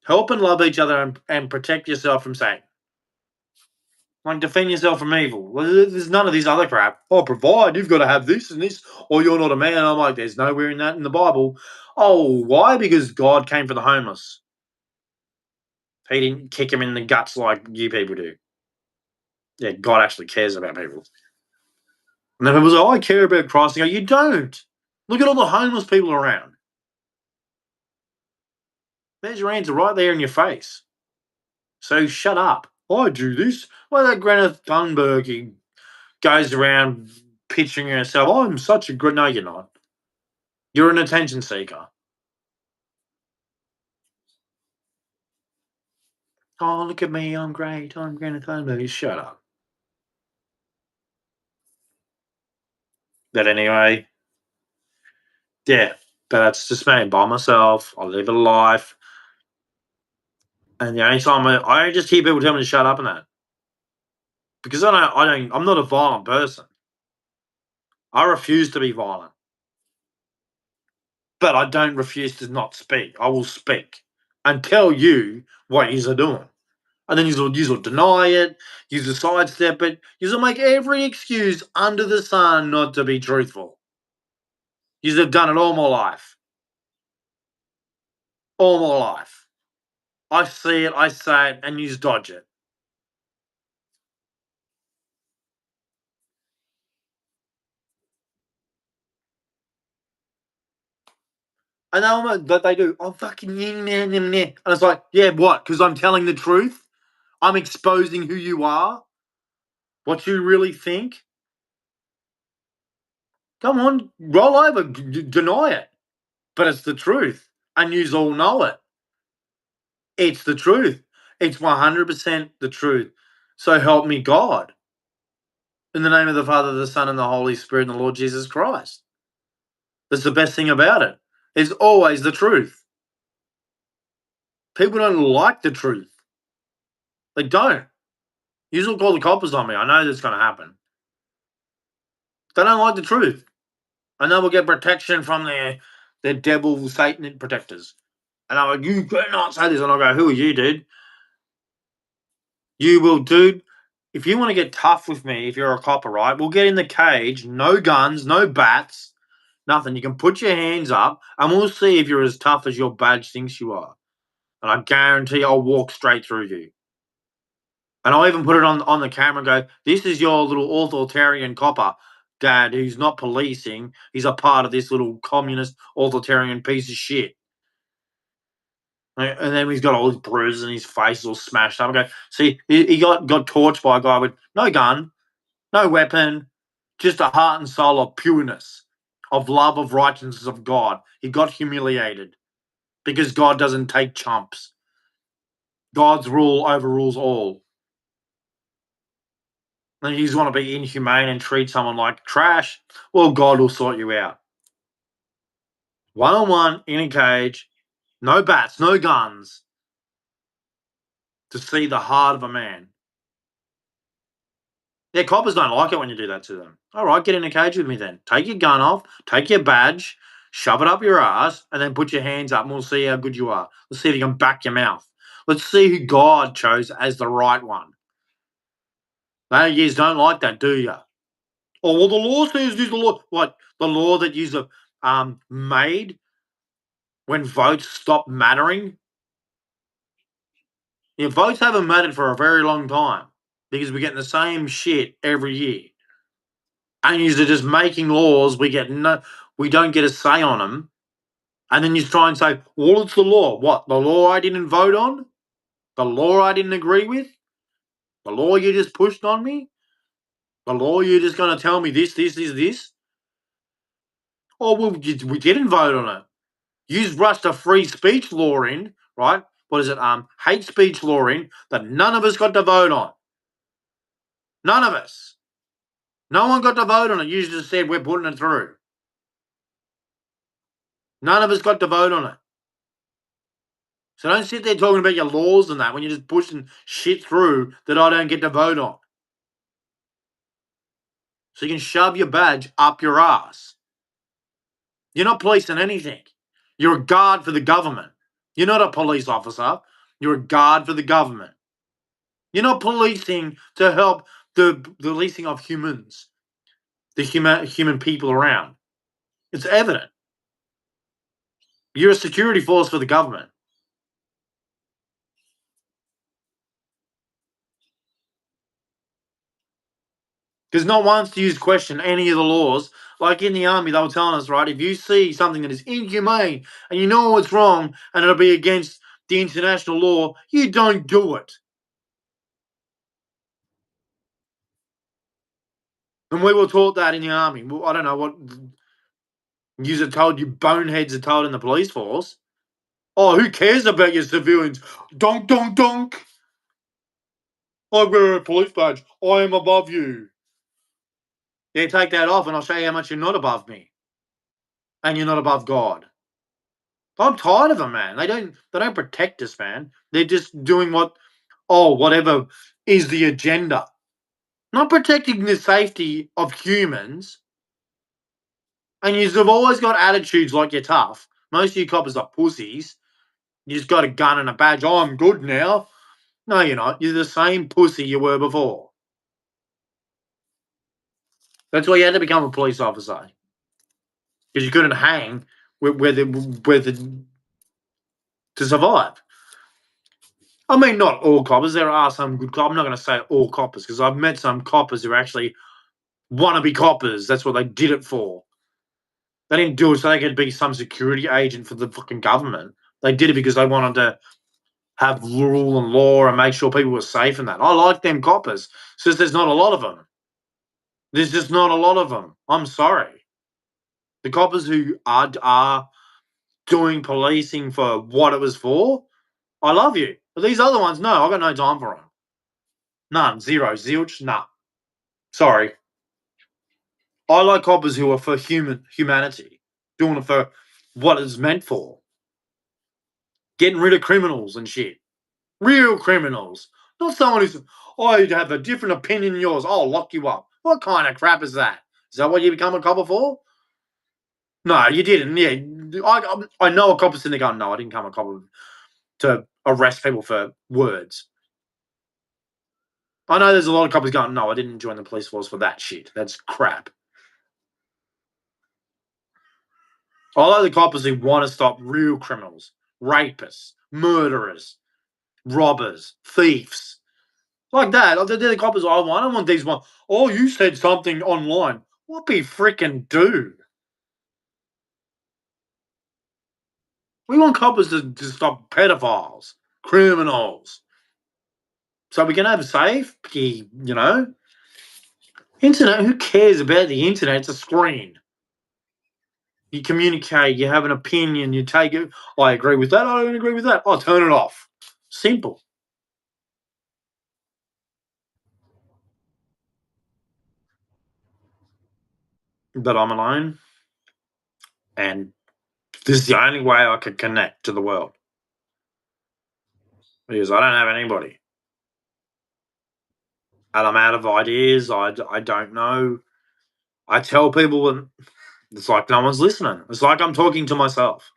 Help and love each other and protect yourself from Satan. Like, defend yourself from evil. There's none of this other crap. Oh, provide, you've got to have this and this, or you're not a man. I'm like, there's nowhere in that in the Bible. Oh, why? Because God came for the homeless. He didn't kick him in the guts like you people do. Yeah, God actually cares about people. And then people say, oh, I care about Christ. And go, you don't. Look at all the homeless people around. There's your answer right there in your face. So shut up. I do this. Well, that Greta Thunberg, he goes around picturing herself. Oh, I'm such a good. No, you're not. You're an attention seeker. Oh, look at me. I'm great. I'm Greta Thunberg. Shut up. But anyway, yeah. But that's just me by myself. I live a life. And the only time I just hear people tell me to shut up and that. Because I'm not a violent person. I refuse to be violent. But I don't refuse to not speak. I will speak and tell you what you're doing. And then you'll deny it, you'll sidestep it, you'll make every excuse under the sun not to be truthful. You've done it all my life. All my life. I see it, I say it, and you dodge it. And that they do. Oh, fucking and it's like, yeah, what? Because I'm telling the truth. I'm exposing who you are. What you really think. Come on, roll over, deny it. But it's the truth, and you all know it. It's the truth. It's 100% the truth. So help me God. In the name of the Father, the Son, and the Holy Spirit, and the Lord Jesus Christ. That's the best thing about it. It's always the truth. People don't like the truth. They don't. You will call the coppers on me. I know that's going to happen. They don't like the truth. And they will get protection from their devil, Satan protectors. And I'm like, you cannot say this. And I'll go, who are you, dude? You will, dude. If you want to get tough with me, if you're a copper, right, we'll get in the cage. No guns, no bats, nothing. You can put your hands up, and we'll see if you're as tough as your badge thinks you are. and I guarantee I'll walk straight through you. And I'll even put it on the camera and go, this is your little authoritarian copper dad who's not policing. He's a part of this little communist authoritarian piece of shit. And then he's got all his bruises and his face is all smashed up. I go, see, he got torched by a guy with no gun, no weapon, just a heart and soul of pureness, of love, of righteousness of God. He got humiliated because God doesn't take chumps. God's rule overrules all. And you just want to be inhumane and treat someone like trash, well, God will sort you out. One-on-one, in a cage, no bats, no guns, to see the heart of a man. Yeah, coppers don't like it when you do that to them. All right, get in a cage with me then. Take your gun off, take your badge, shove it up your ass, and then put your hands up and we'll see how good you are. Let's see if you can back your mouth. Let's see who God chose as the right one. No, you don't like that, do you? Oh, well, the law says this, the law. What? The law that you made when votes stopped mattering? Yeah, votes haven't mattered for a very long time because we're getting the same shit every year. And you're just making laws, we don't get a say on them. And then you try and say, well, it's the law. What? The law I didn't vote on? The law I didn't agree with? The law you just pushed on me? The law you're just going to tell me this? Oh, well, we didn't vote on it. You rushed a free speech law in, right? What is it? Hate speech law in that none of us got to vote on. None of us. No one got to vote on it. You just said we're putting it through. None of us got to vote on it. So don't sit there talking about your laws and that when you're just pushing shit through that I don't get to vote on. So you can shove your badge up your ass. You're not policing anything. You're a guard for the government. You're not a police officer. You're a guard for the government. You're not policing to help the releasing of humans, the human people around. It's evident. You're a security force for the government. Because not once do you question any of the laws. Like in the army, they were telling us, right, if you see something that is inhumane and you know it's wrong and it'll be against the international law, you don't do it. And we were taught that in the army. Well, I don't know what yous are told, you boneheads are told in the police force. Oh, who cares about your civilians? Donk, donk, donk. I wear a police badge. I am above you. Yeah, take that off and I'll show you how much you're not above me. And you're not above God. I'm tired of them, man. They don't protect us, man. They're just doing whatever is the agenda. Not protecting the safety of humans. And you've always got attitudes like you're tough. Most of you coppers are pussies. You just got a gun and a badge. Oh, I'm good now. No, you're not. You're the same pussy you were before. That's why you had to become a police officer. Because you couldn't hang to survive. I mean, not all coppers. There are some good coppers. I'm not going to say all coppers because I've met some coppers who actually want to be coppers. That's what they did it for. They didn't do it so they could be some security agent for the fucking government. They did it because they wanted to have rule and law and make sure people were safe and that. I like them coppers. It's just there's not a lot of them. There's just not a lot of them. I'm sorry. The coppers who are doing policing for what it was for, I love you. But these other ones, no, I've got no time for them. None. Zero. Zilch. Nah. Sorry. I like coppers who are for humanity, doing it for what it's meant for. Getting rid of criminals and shit. Real criminals. Not someone who's, I have a different opinion than yours. I'll lock you up. What kind of crap is that? Is that what you become a copper for? No, you didn't. Yeah, I know a copper's in there going, no, I didn't become a copper to arrest people for words. I know there's a lot of coppers going, no, I didn't join the police force for that shit. That's crap. I like the coppers who want to stop real criminals, rapists, murderers, robbers, thieves. Like that. Like, they're the coppers I want. I don't want these ones. Oh, you said something online. What be freaking do? We want coppers to stop pedophiles, criminals. So we can have safety, Internet, who cares about the internet? It's a screen. You communicate, you have an opinion, you take it. I agree with that, I don't agree with that. I'll turn it off. Simple. But I'm alone, and this is the only way I can connect to the world because I don't have anybody. And I'm out of ideas. I don't know. I tell people, and it's like no one's listening. It's like I'm talking to myself.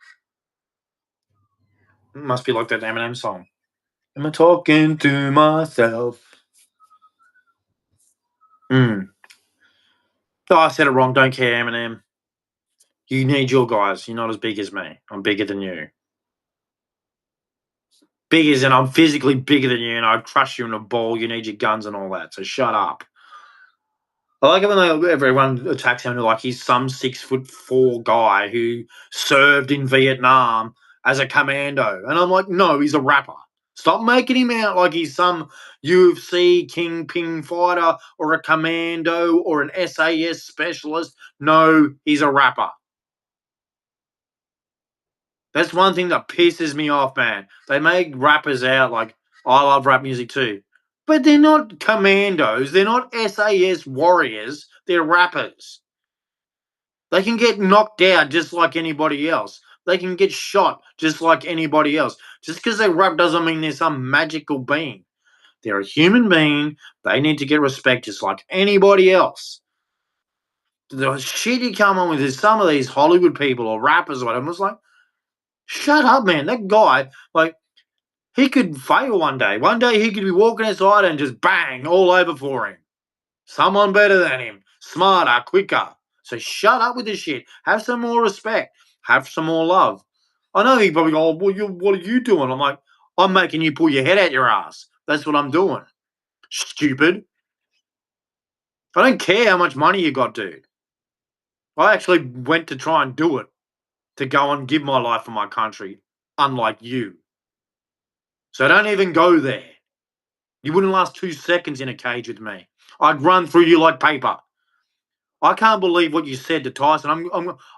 It must be like that Eminem song. Am I talking to myself? Hmm. Oh, I said it wrong. Don't care, Eminem. You need your guys. You're not as big as me. I'm bigger than you. Big as in I'm physically bigger than you and I'd crush you in a ball. You need your guns and all that. So shut up. I like it when everyone attacks him like he's some 6'4" guy who served in Vietnam as a commando. And I'm like, no, he's a rapper. Stop making him out like he's some UFC kingpin fighter or a commando or an SAS specialist. No, he's a rapper. That's one thing that pisses me off, man. They make rappers out like I love rap music too. But they're not commandos. They're not SAS warriors. They're rappers. They can get knocked out just like anybody else. They can get shot just like anybody else. Just because they rap doesn't mean they're some magical being. They're a human being. They need to get respect just like anybody else. The shit you come on with is some of these Hollywood people or rappers or whatever. I was like, shut up, man. That guy, like, he could fail one day. One day he could be walking outside and just bang all over for him. Someone better than him, smarter, quicker. So shut up with this shit. Have some more respect. Have some more love. I know he probably go, well, what are you doing? I'm like, I'm making you pull your head out your ass. That's what I'm doing. Stupid. I don't care how much money you got, dude. I actually went to try and do it, to go and give my life for my country, unlike you. So don't even go there. You wouldn't last 2 seconds in a cage with me. I'd run through you like paper. I can't believe what you said to Tyson.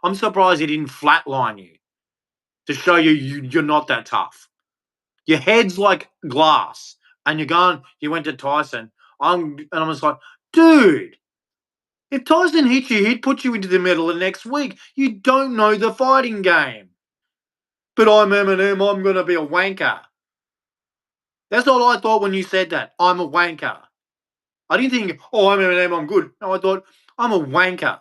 I'm surprised he didn't flatline you to show you're not that tough. Your head's like glass, and you went to Tyson. I'm just like, dude, if Tyson hit you, he'd put you into the middle of next week. You don't know the fighting game. But I'm Eminem, I'm gonna be a wanker. That's all I thought when you said that. I'm a wanker. I didn't think, oh, I'm Eminem, I'm good. No, I thought, I'm a wanker.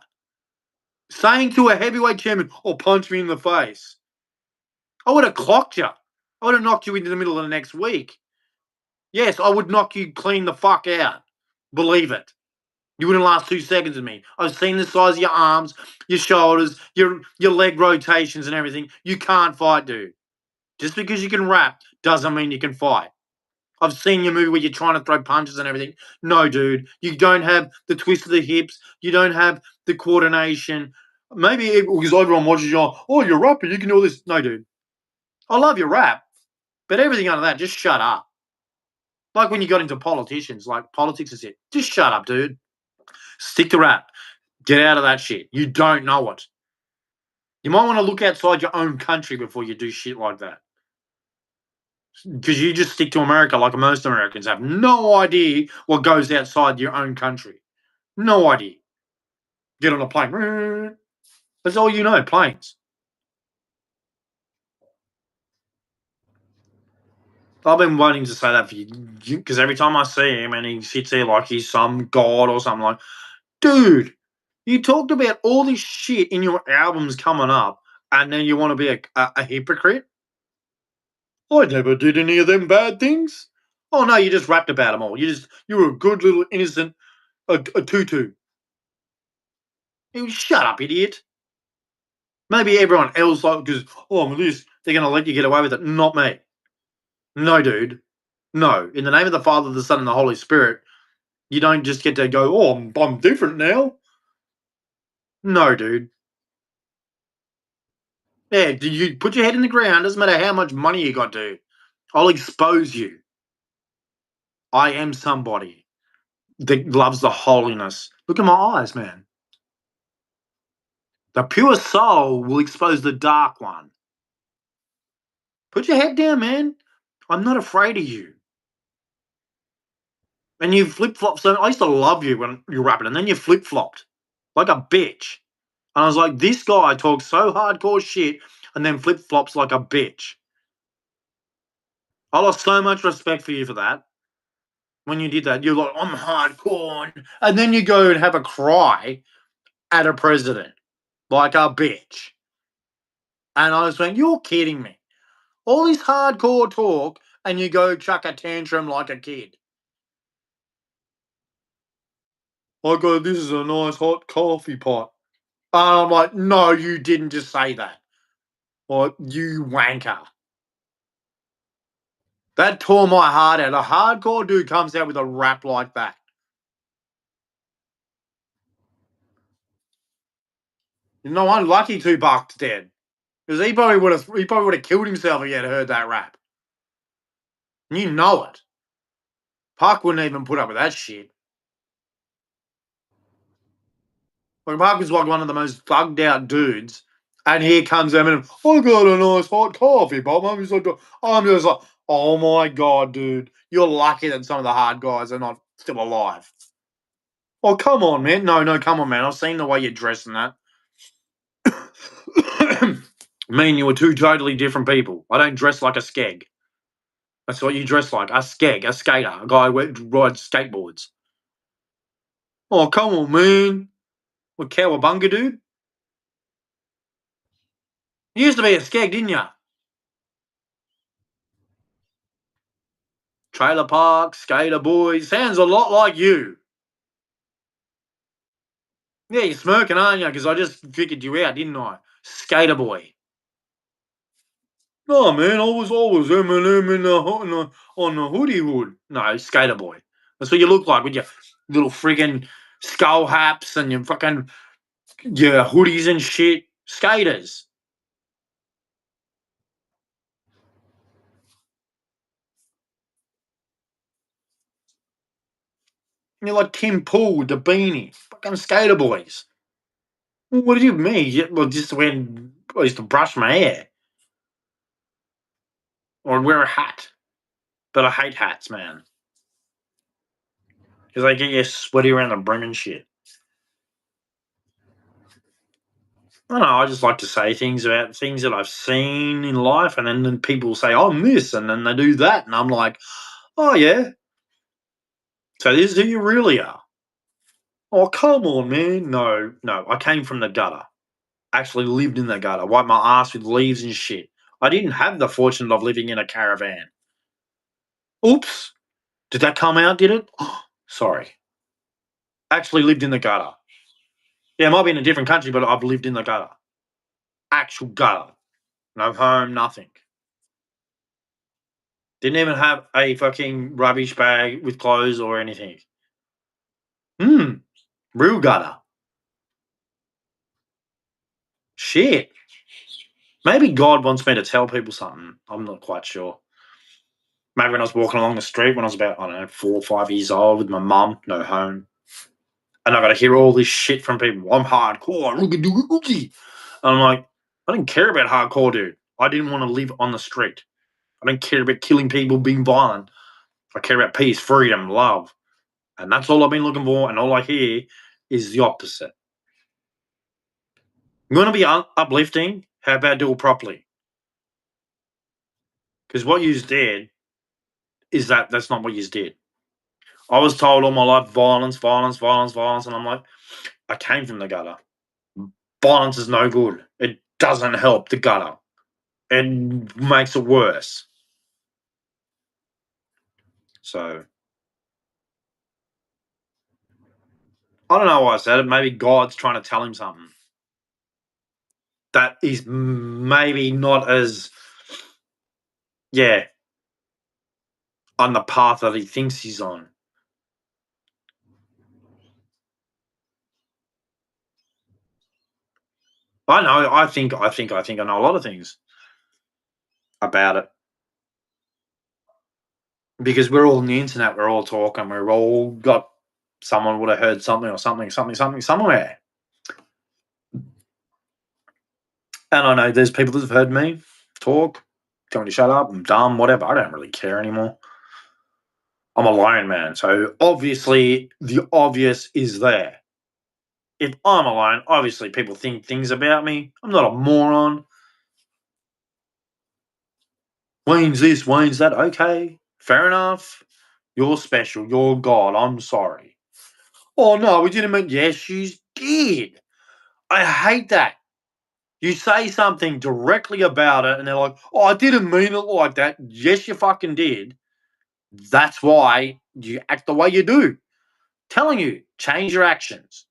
Saying to a heavyweight champion, oh, punch me in the face. I would have clocked you. I would have knocked you into the middle of the next week. Yes, I would knock you clean the fuck out. Believe it. You wouldn't last 2 seconds with me. I've seen the size of your arms, your shoulders, your leg rotations and everything. You can't fight, dude. Just because you can rap doesn't mean you can fight. I've seen your movie where you're trying to throw punches and everything. No, dude. You don't have the twist of the hips. You don't have the coordination. Maybe because everyone watches you, oh, you're a rapper, you can do all this. No, dude. I love your rap, but everything under that, just shut up. Like when you got into politicians, like politics is it. Just shut up, dude. Stick to rap. Get out of that shit. You don't know it. You might want to look outside your own country before you do shit like that. Because you just stick to America like most Americans have no idea what goes outside your own country. No idea. Get on a plane. That's all you know, planes. I've been wanting to say that for you because every time I see him and he sits there like he's some god or something like, dude, you talked about all this shit in your albums coming up and then you want to be a hypocrite? I never did any of them bad things. Oh no, you just rapped about them all. You were a good little innocent a tutu. You shut up, idiot. Maybe everyone else, like, because, oh, I'm this, they're going to let you get away with it. Not me. No, dude. No. In the name of the Father, the Son, and the Holy Spirit, you don't just get to go, oh, I'm different now. No, dude. Yeah, you put your head in the ground. Doesn't matter how much money you got, dude. I'll expose you. I am somebody that loves the holiness. Look at my eyes, man. The pure soul will expose the dark one. Put your head down, man. I'm not afraid of you. And you flip flop. So I used to love you when you were rapping, and then you flip flopped like a bitch. And I was like, this guy talks so hardcore shit and then flip flops like a bitch. I lost so much respect for you for that. When you did that, you're like, I'm hardcore. And then you go and have a cry at a president like a bitch. And I was going, you're kidding me. All this hardcore talk, and you go chuck a tantrum like a kid. I go, this is a nice hot coffee pot. And I'm like, no, you didn't just say that. Like, you wanker. That tore my heart out. A hardcore dude comes out with a rap like that. No, unlucky Tupac's dead. Because he probably would have killed himself if he had heard that rap. And you know it. Pac wouldn't even put up with that shit. Like, Pac is like one of the most thugged out dudes. And here comes Eminem. I got a nice hot coffee, Bob. I'm just like, oh my God, dude. You're lucky that some of the hard guys are not still alive. Oh, come on, man. No, come on, man. I've seen the way you dress and that. Me and you are two totally different people. I don't dress like a skeg. That's what you dress like. A skeg, a skater, a guy who rides skateboards. Oh, come on, man. What, cowabunga, dude? You used to be a skeg, didn't you? Trailer park, skater boys. Sounds a lot like you. Yeah, you're smirking, aren't you? Because I just figured you out, didn't I? Skater boy. No, man, I was always Eminem on the hoodie hood. No, skater boy. That's what you look like with your little friggin' skull hats and your fucking hoodies and shit. Skaters. You're like Tim Pool with the beanie. Fucking skater boys. Well, what do you mean? Well, just when I used to brush my hair or wear a hat. But I hate hats, man. Because they get you sweaty around the brim and shit. I don't know, I just like to say things about things that I've seen in life, and then people say, I'm this, and then they do that. And I'm like, oh, yeah. So this is who you really are. Oh, come on, man. No, I came from the gutter. Actually lived in the gutter. Wiped my ass with leaves and shit. I didn't have the fortune of living in a caravan. Oops. Did that come out, did it? Sorry. Actually lived in the gutter. Yeah, it might be in a different country, but I've lived in the gutter. Actual gutter. No home, nothing. Didn't even have a fucking rubbish bag with clothes or anything. Real gutter. Shit. Maybe God wants me to tell people something. I'm not quite sure. Maybe when I was walking along the street when I was about, I don't know, 4 or 5 years old with my mum, no home. And I got to hear all this shit from people. I'm hardcore. And I'm like, I didn't care about hardcore, dude. I didn't want to live on the street. I don't care about killing people, being violent. I care about peace, freedom, love. And that's all I've been looking for. And all I hear is the opposite. You want to be uplifting? How about do it properly? Because what you did is that's not what you did. I was told all my life violence, violence, violence, violence. And I'm like, I came from the gutter. Violence is no good. It doesn't help the gutter. It makes it worse. So I don't know why I said it. Maybe God's trying to tell him something. That he's maybe not as, yeah, on the path that he thinks he's on. I know. I think I know a lot of things about it because we're all on the internet. We're all talking. We've all got someone would have heard something or something somewhere. And I know there's people that have heard me talk, tell me to shut up, I'm dumb, whatever. I don't really care anymore. I'm a lone man, so obviously the obvious is there. If I'm alone, obviously people think things about me. I'm not a moron. Wayne's this, Wayne's that. Okay, fair enough. You're special. You're God. I'm sorry. Oh no, we didn't mean. Yes, you did. I hate that. You say something directly about it, and they're like, "Oh, I didn't mean it like that." Yes, you fucking did. That's why you act the way you do. Telling you, change your actions.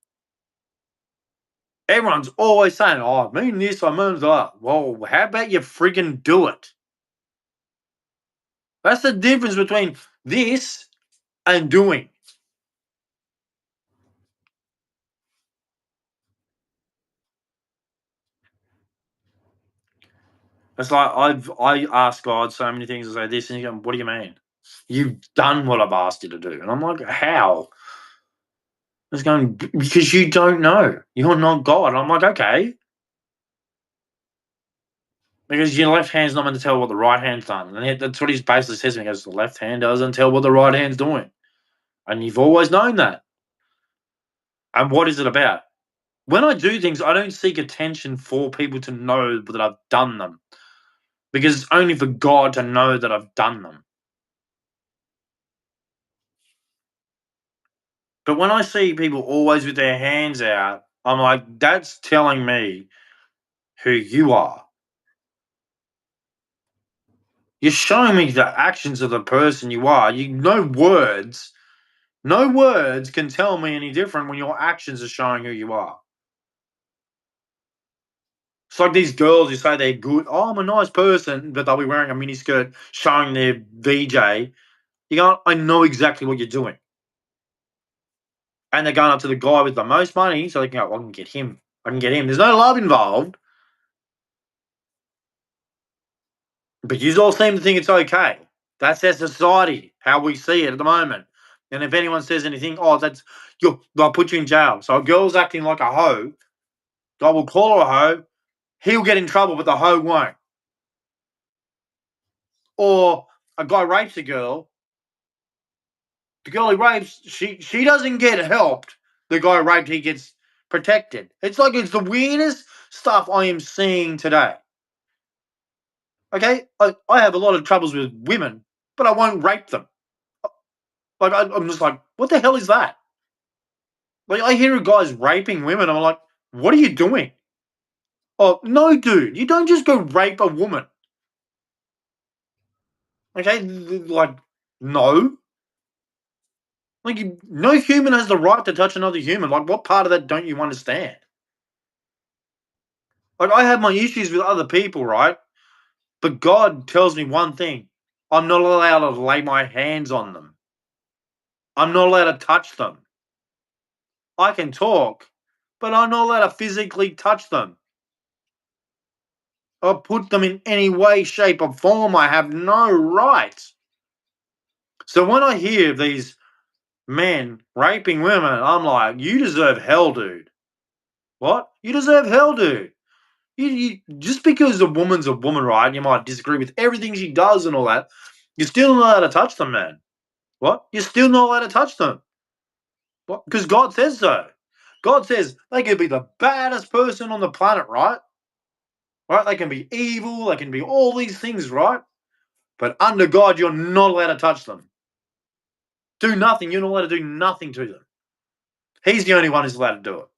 Everyone's always saying, "Oh, I mean this, I mean that." Well, how about you friggin' do it? That's the difference between this and doing. It's like I ask God so many things. I say this, and you go, "What do you mean? You've done what I've asked you to do." And I'm like, "How?" It's going because you don't know. You're not God. I'm like, okay, because your left hand's not meant to tell what the right hand's done, and that's what he basically says. He goes, "The left hand doesn't tell what the right hand's doing," and you've always known that. And what is it about? When I do things, I don't seek attention for people to know that I've done them, because it's only for God to know that I've done them. But when I see people always with their hands out, I'm like, that's telling me who you are. You're showing me the actions of the person you are. You no words can tell me any different when your actions are showing who you are. It's like these girls who say they're good. Oh, I'm a nice person, but they'll be wearing a miniskirt showing their VJ. You go, I know exactly what you're doing. And they're going up to the guy with the most money so they can go, I can get him. I can get him. There's no love involved, but you all seem to think it's okay. That's our society, how we see it at the moment. And if anyone says anything, oh, they'll put you in jail. So a girl's acting like a hoe, guy will call her a hoe, he'll get in trouble, but the hoe won't. Or a guy rapes a girl, the girl he rapes, she doesn't get helped. The guy raped, he gets protected. It's like it's the weirdest stuff I am seeing today. Okay, I have a lot of troubles with women, but I won't rape them. Like I'm just like, what the hell is that? Like I hear guys raping women, I'm like, what are you doing? Oh no, dude, you don't just go rape a woman. Okay, like no, like no human has the right to touch another human. Like what part of that don't you understand? Like I have my issues with other people, right? But God tells me one thing: I'm not allowed to lay my hands on them. I'm not allowed to touch them. I can talk, but I'm not allowed to physically touch them or put them in any way, shape, or form. I have no right. So when I hear these men raping women, I'm like, you deserve hell, dude. What? You deserve hell, dude. You just because a woman, right? You might disagree with everything she does and all that. You're still not allowed to touch them, man. What? You're still not allowed to touch them. What? Because God says so. God says they could be the baddest person on the planet, right? Right? They can be evil. They can be all these things, right? But under God, you're not allowed to touch them. Do nothing. You're not allowed to do nothing to them. He's the only one who's allowed to do it.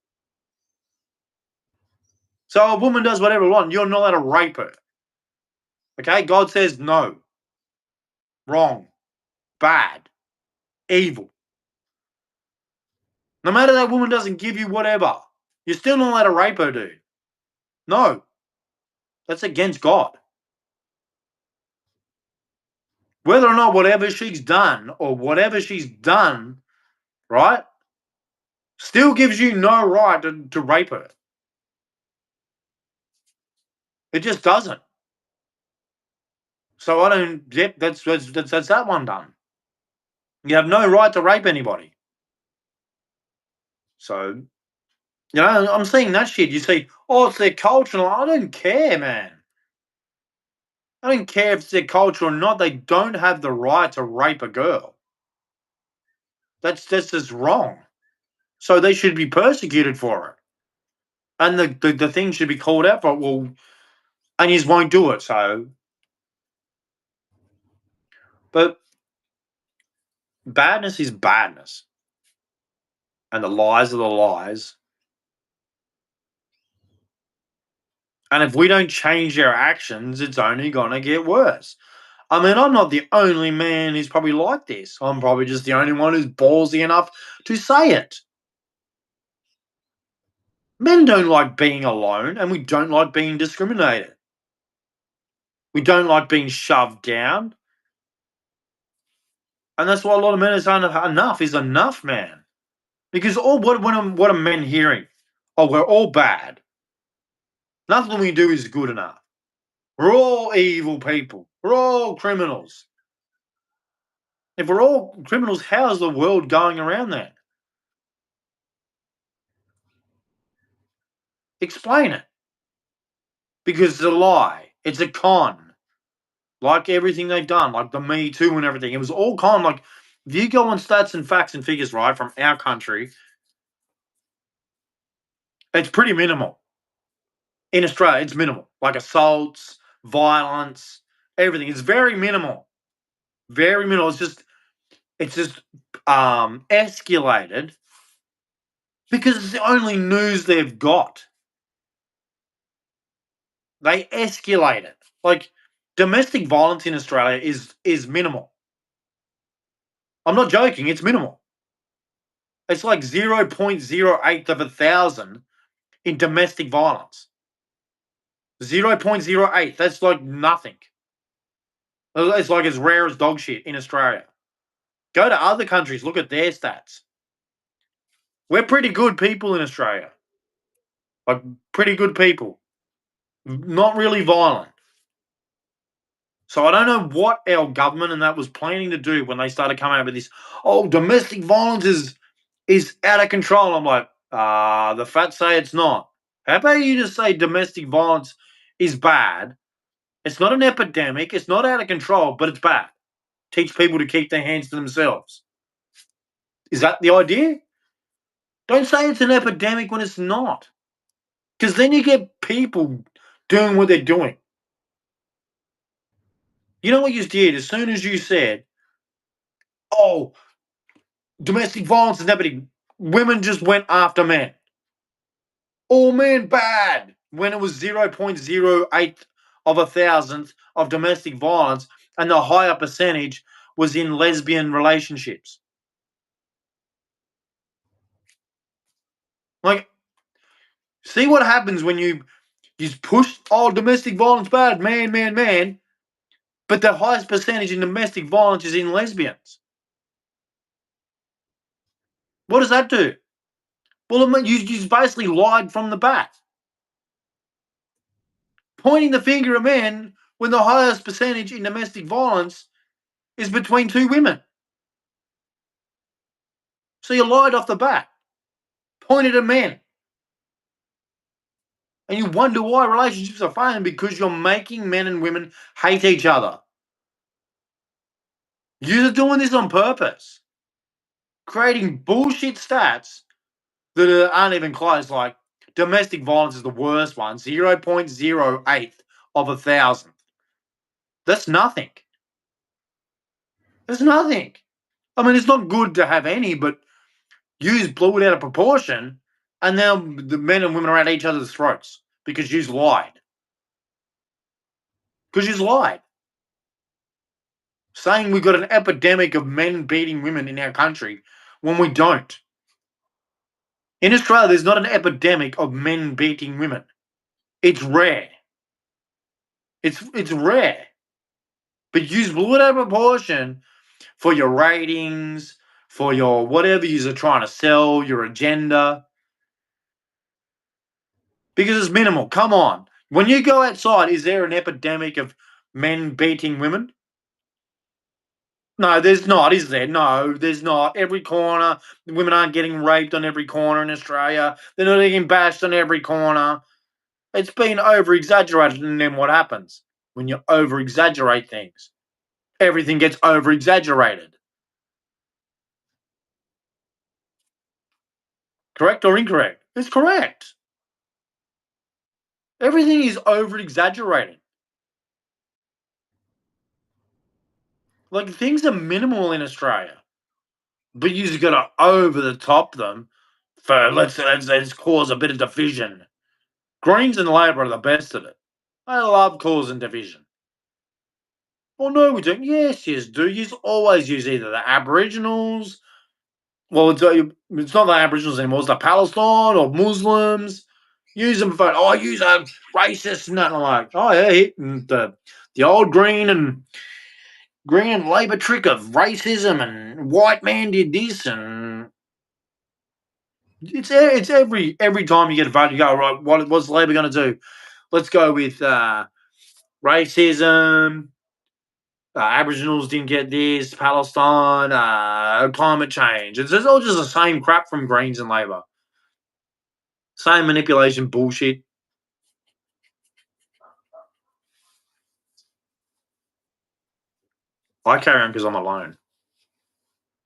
So a woman does whatever she wants. You're not allowed to rape her. Okay? God says no. Wrong. Bad. Evil. No matter that woman doesn't give you whatever, you're still not allowed to rape her, dude. No. That's against God. Whether or not whatever she's done or whatever she's done, right, still gives you no right to rape her. It just doesn't. So I don't. Yep, that's that one done. You have no right to rape anybody. So I'm seeing that shit. You see, oh, it's their culture. I don't care, man. I don't care if it's their culture or not. They don't have the right to rape a girl. That's just wrong. So they should be persecuted for it, and the thing should be called out for it. Well, and you won't do it. So, but badness is badness, and the lies are the lies. And if we don't change our actions, it's only gonna get worse. I mean, I'm not the only man who's probably like this. I'm probably just the only one who's ballsy enough to say it. Men don't like being alone, and we don't like being discriminated. We don't like being shoved down. And that's why a lot of men are saying enough is enough, man. Because what are men hearing? Oh, we're all bad. Nothing we do is good enough. We're all evil people. We're all criminals. If we're all criminals, how's the world going around that? Explain it. Because it's a lie. It's a con. Like everything they've done, like the Me Too and everything. It was all con. Like, if you go on stats and facts and figures, right, from our country, it's pretty minimal. In Australia, it's minimal. Like assaults, violence, everything. It's very minimal. Very minimal. It's just escalated because it's the only news they've got. They escalate it. Like, domestic violence in Australia is minimal. I'm not joking, it's minimal. It's like 0.08 of 1,000 in domestic violence. 0.08. That's like nothing. It's like as rare as dog shit in Australia. Go to other countries, look at their stats. We're pretty good people in Australia. Like, pretty good people. Not really violent. So I don't know what our government and that was planning to do when they started coming out with this. Oh, domestic violence is out of control. I'm like, the facts say it's not. How about you just say domestic violence is bad? It's not an epidemic. It's not out of control, but it's bad. Teach people to keep their hands to themselves. Is that the idea? Don't say it's an epidemic when it's not. Because then you get people doing what they're doing. You know what you did? As soon as you said, oh, domestic violence is happening, women just went after men. All men bad. When it was 0.08 of 1,000th of domestic violence, and the higher percentage was in lesbian relationships. Like, see what happens when you push, oh, domestic violence bad, man, but the highest percentage in domestic violence is in lesbians. What does that do? Well, you basically lied from the bat. Pointing the finger at men when the highest percentage in domestic violence is between two women. So you lied off the bat. Pointed at men. And you wonder why relationships are failing, because you're making men and women hate each other. You're doing this on purpose. Creating bullshit stats that aren't even close. Like, domestic violence is the worst one, 0.08 of 1,000. That's nothing. That's nothing. I mean, it's not good to have any, but you blew it out of proportion, and now the men and women are at each other's throats because you lied. Because you lied. Saying we've got an epidemic of men beating women in our country when we don't. In Australia, there's not an epidemic of men beating women. It's rare. It's rare. But use blew it out of proportion for your ratings, for your whatever you're trying to sell, your agenda. Because it's minimal. Come on. When you go outside, is there an epidemic of men beating women? No, there's not, is there? No, there's not. Every corner, women aren't getting raped on every corner in Australia. They're not getting bashed on every corner. It's been over exaggerated, and then what happens when you over exaggerate things? Everything gets over exaggerated. Correct or incorrect? It's correct. Everything is over exaggerating. Like things are minimal in Australia, but you just gotta over the top them for let's cause a bit of division. Greens and Labor are the best at it. I love causing division. Well, no, we don't. Yes, yes, do. You always use either the Aboriginals. Well, it's not the Aboriginals anymore. It's the Palestine or Muslims. Use them for use a racist and that. I'm like, oh yeah, the old green and Labor trick of racism and white man did this and it's every time you get a vote you go right. What's Labor going to do? Let's go with racism. Aboriginals didn't get this. Palestine, climate change. It's all just the same crap from Greens and Labor. Same manipulation bullshit. I carry on because I'm alone.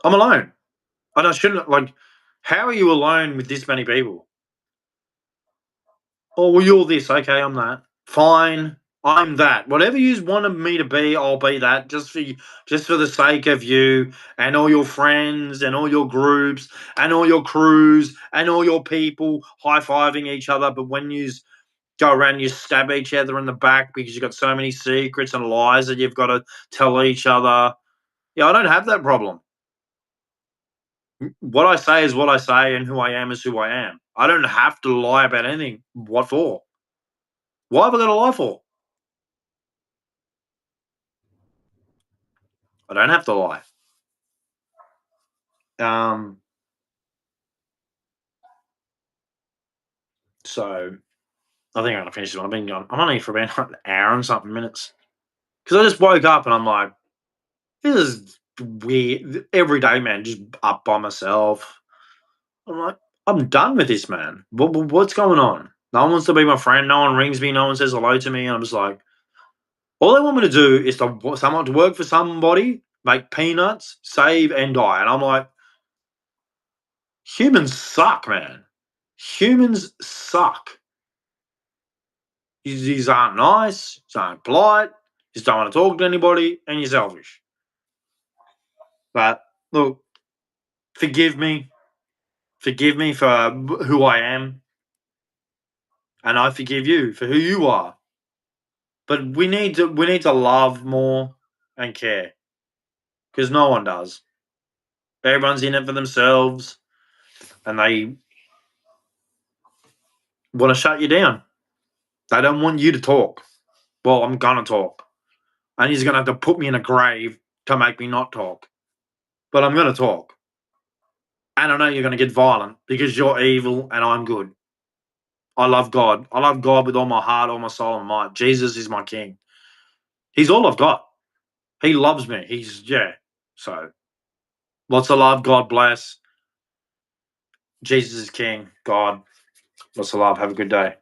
I'm alone. And I shouldn't like. How are you alone with this many people? Oh, well, you're this. Okay, I'm that. Fine. I'm that. Whatever you wanted me to be, I'll be that. Just for the sake of you and all your friends and all your groups and all your crews and all your people high fiving each other. But when you go around, you stab each other in the back because you've got so many secrets and lies that you've got to tell each other. Yeah, I don't have that problem. What I say is what I say, and who I am is who I am. I don't have to lie about anything. What for? Why have I got to lie for? I don't have to lie. Um, so I think I'm gonna finish this one. I've been going. I'm only for about an hour and something minutes because I just woke up and I'm like, this is weird. Every day, man, just up by myself. I'm like, I'm done with this, man. What's going on? No one wants to be my friend. No one rings me. No one says hello to me. And I'm just like, all they want me to do is to work for somebody, make peanuts, save, and die. And I'm like, humans suck, man. Humans suck. You aren't nice, you aren't polite, you just don't want to talk to anybody, and you're selfish. But look, forgive me. Forgive me for who I am. And I forgive you for who you are. But we need to love more and care. Because no one does. Everyone's in it for themselves and they want to shut you down. They don't want you to talk. Well, I'm gonna talk. And he's gonna have to put me in a grave to make me not talk. But I'm gonna talk. And I know you're going to get violent because you're evil and I'm good. I love God. I love God with all my heart, all my soul, and might. Jesus is my king. He's all I've got. He loves me. Yeah. So lots of love. God bless. Jesus is king. God, lots of love. Have a good day.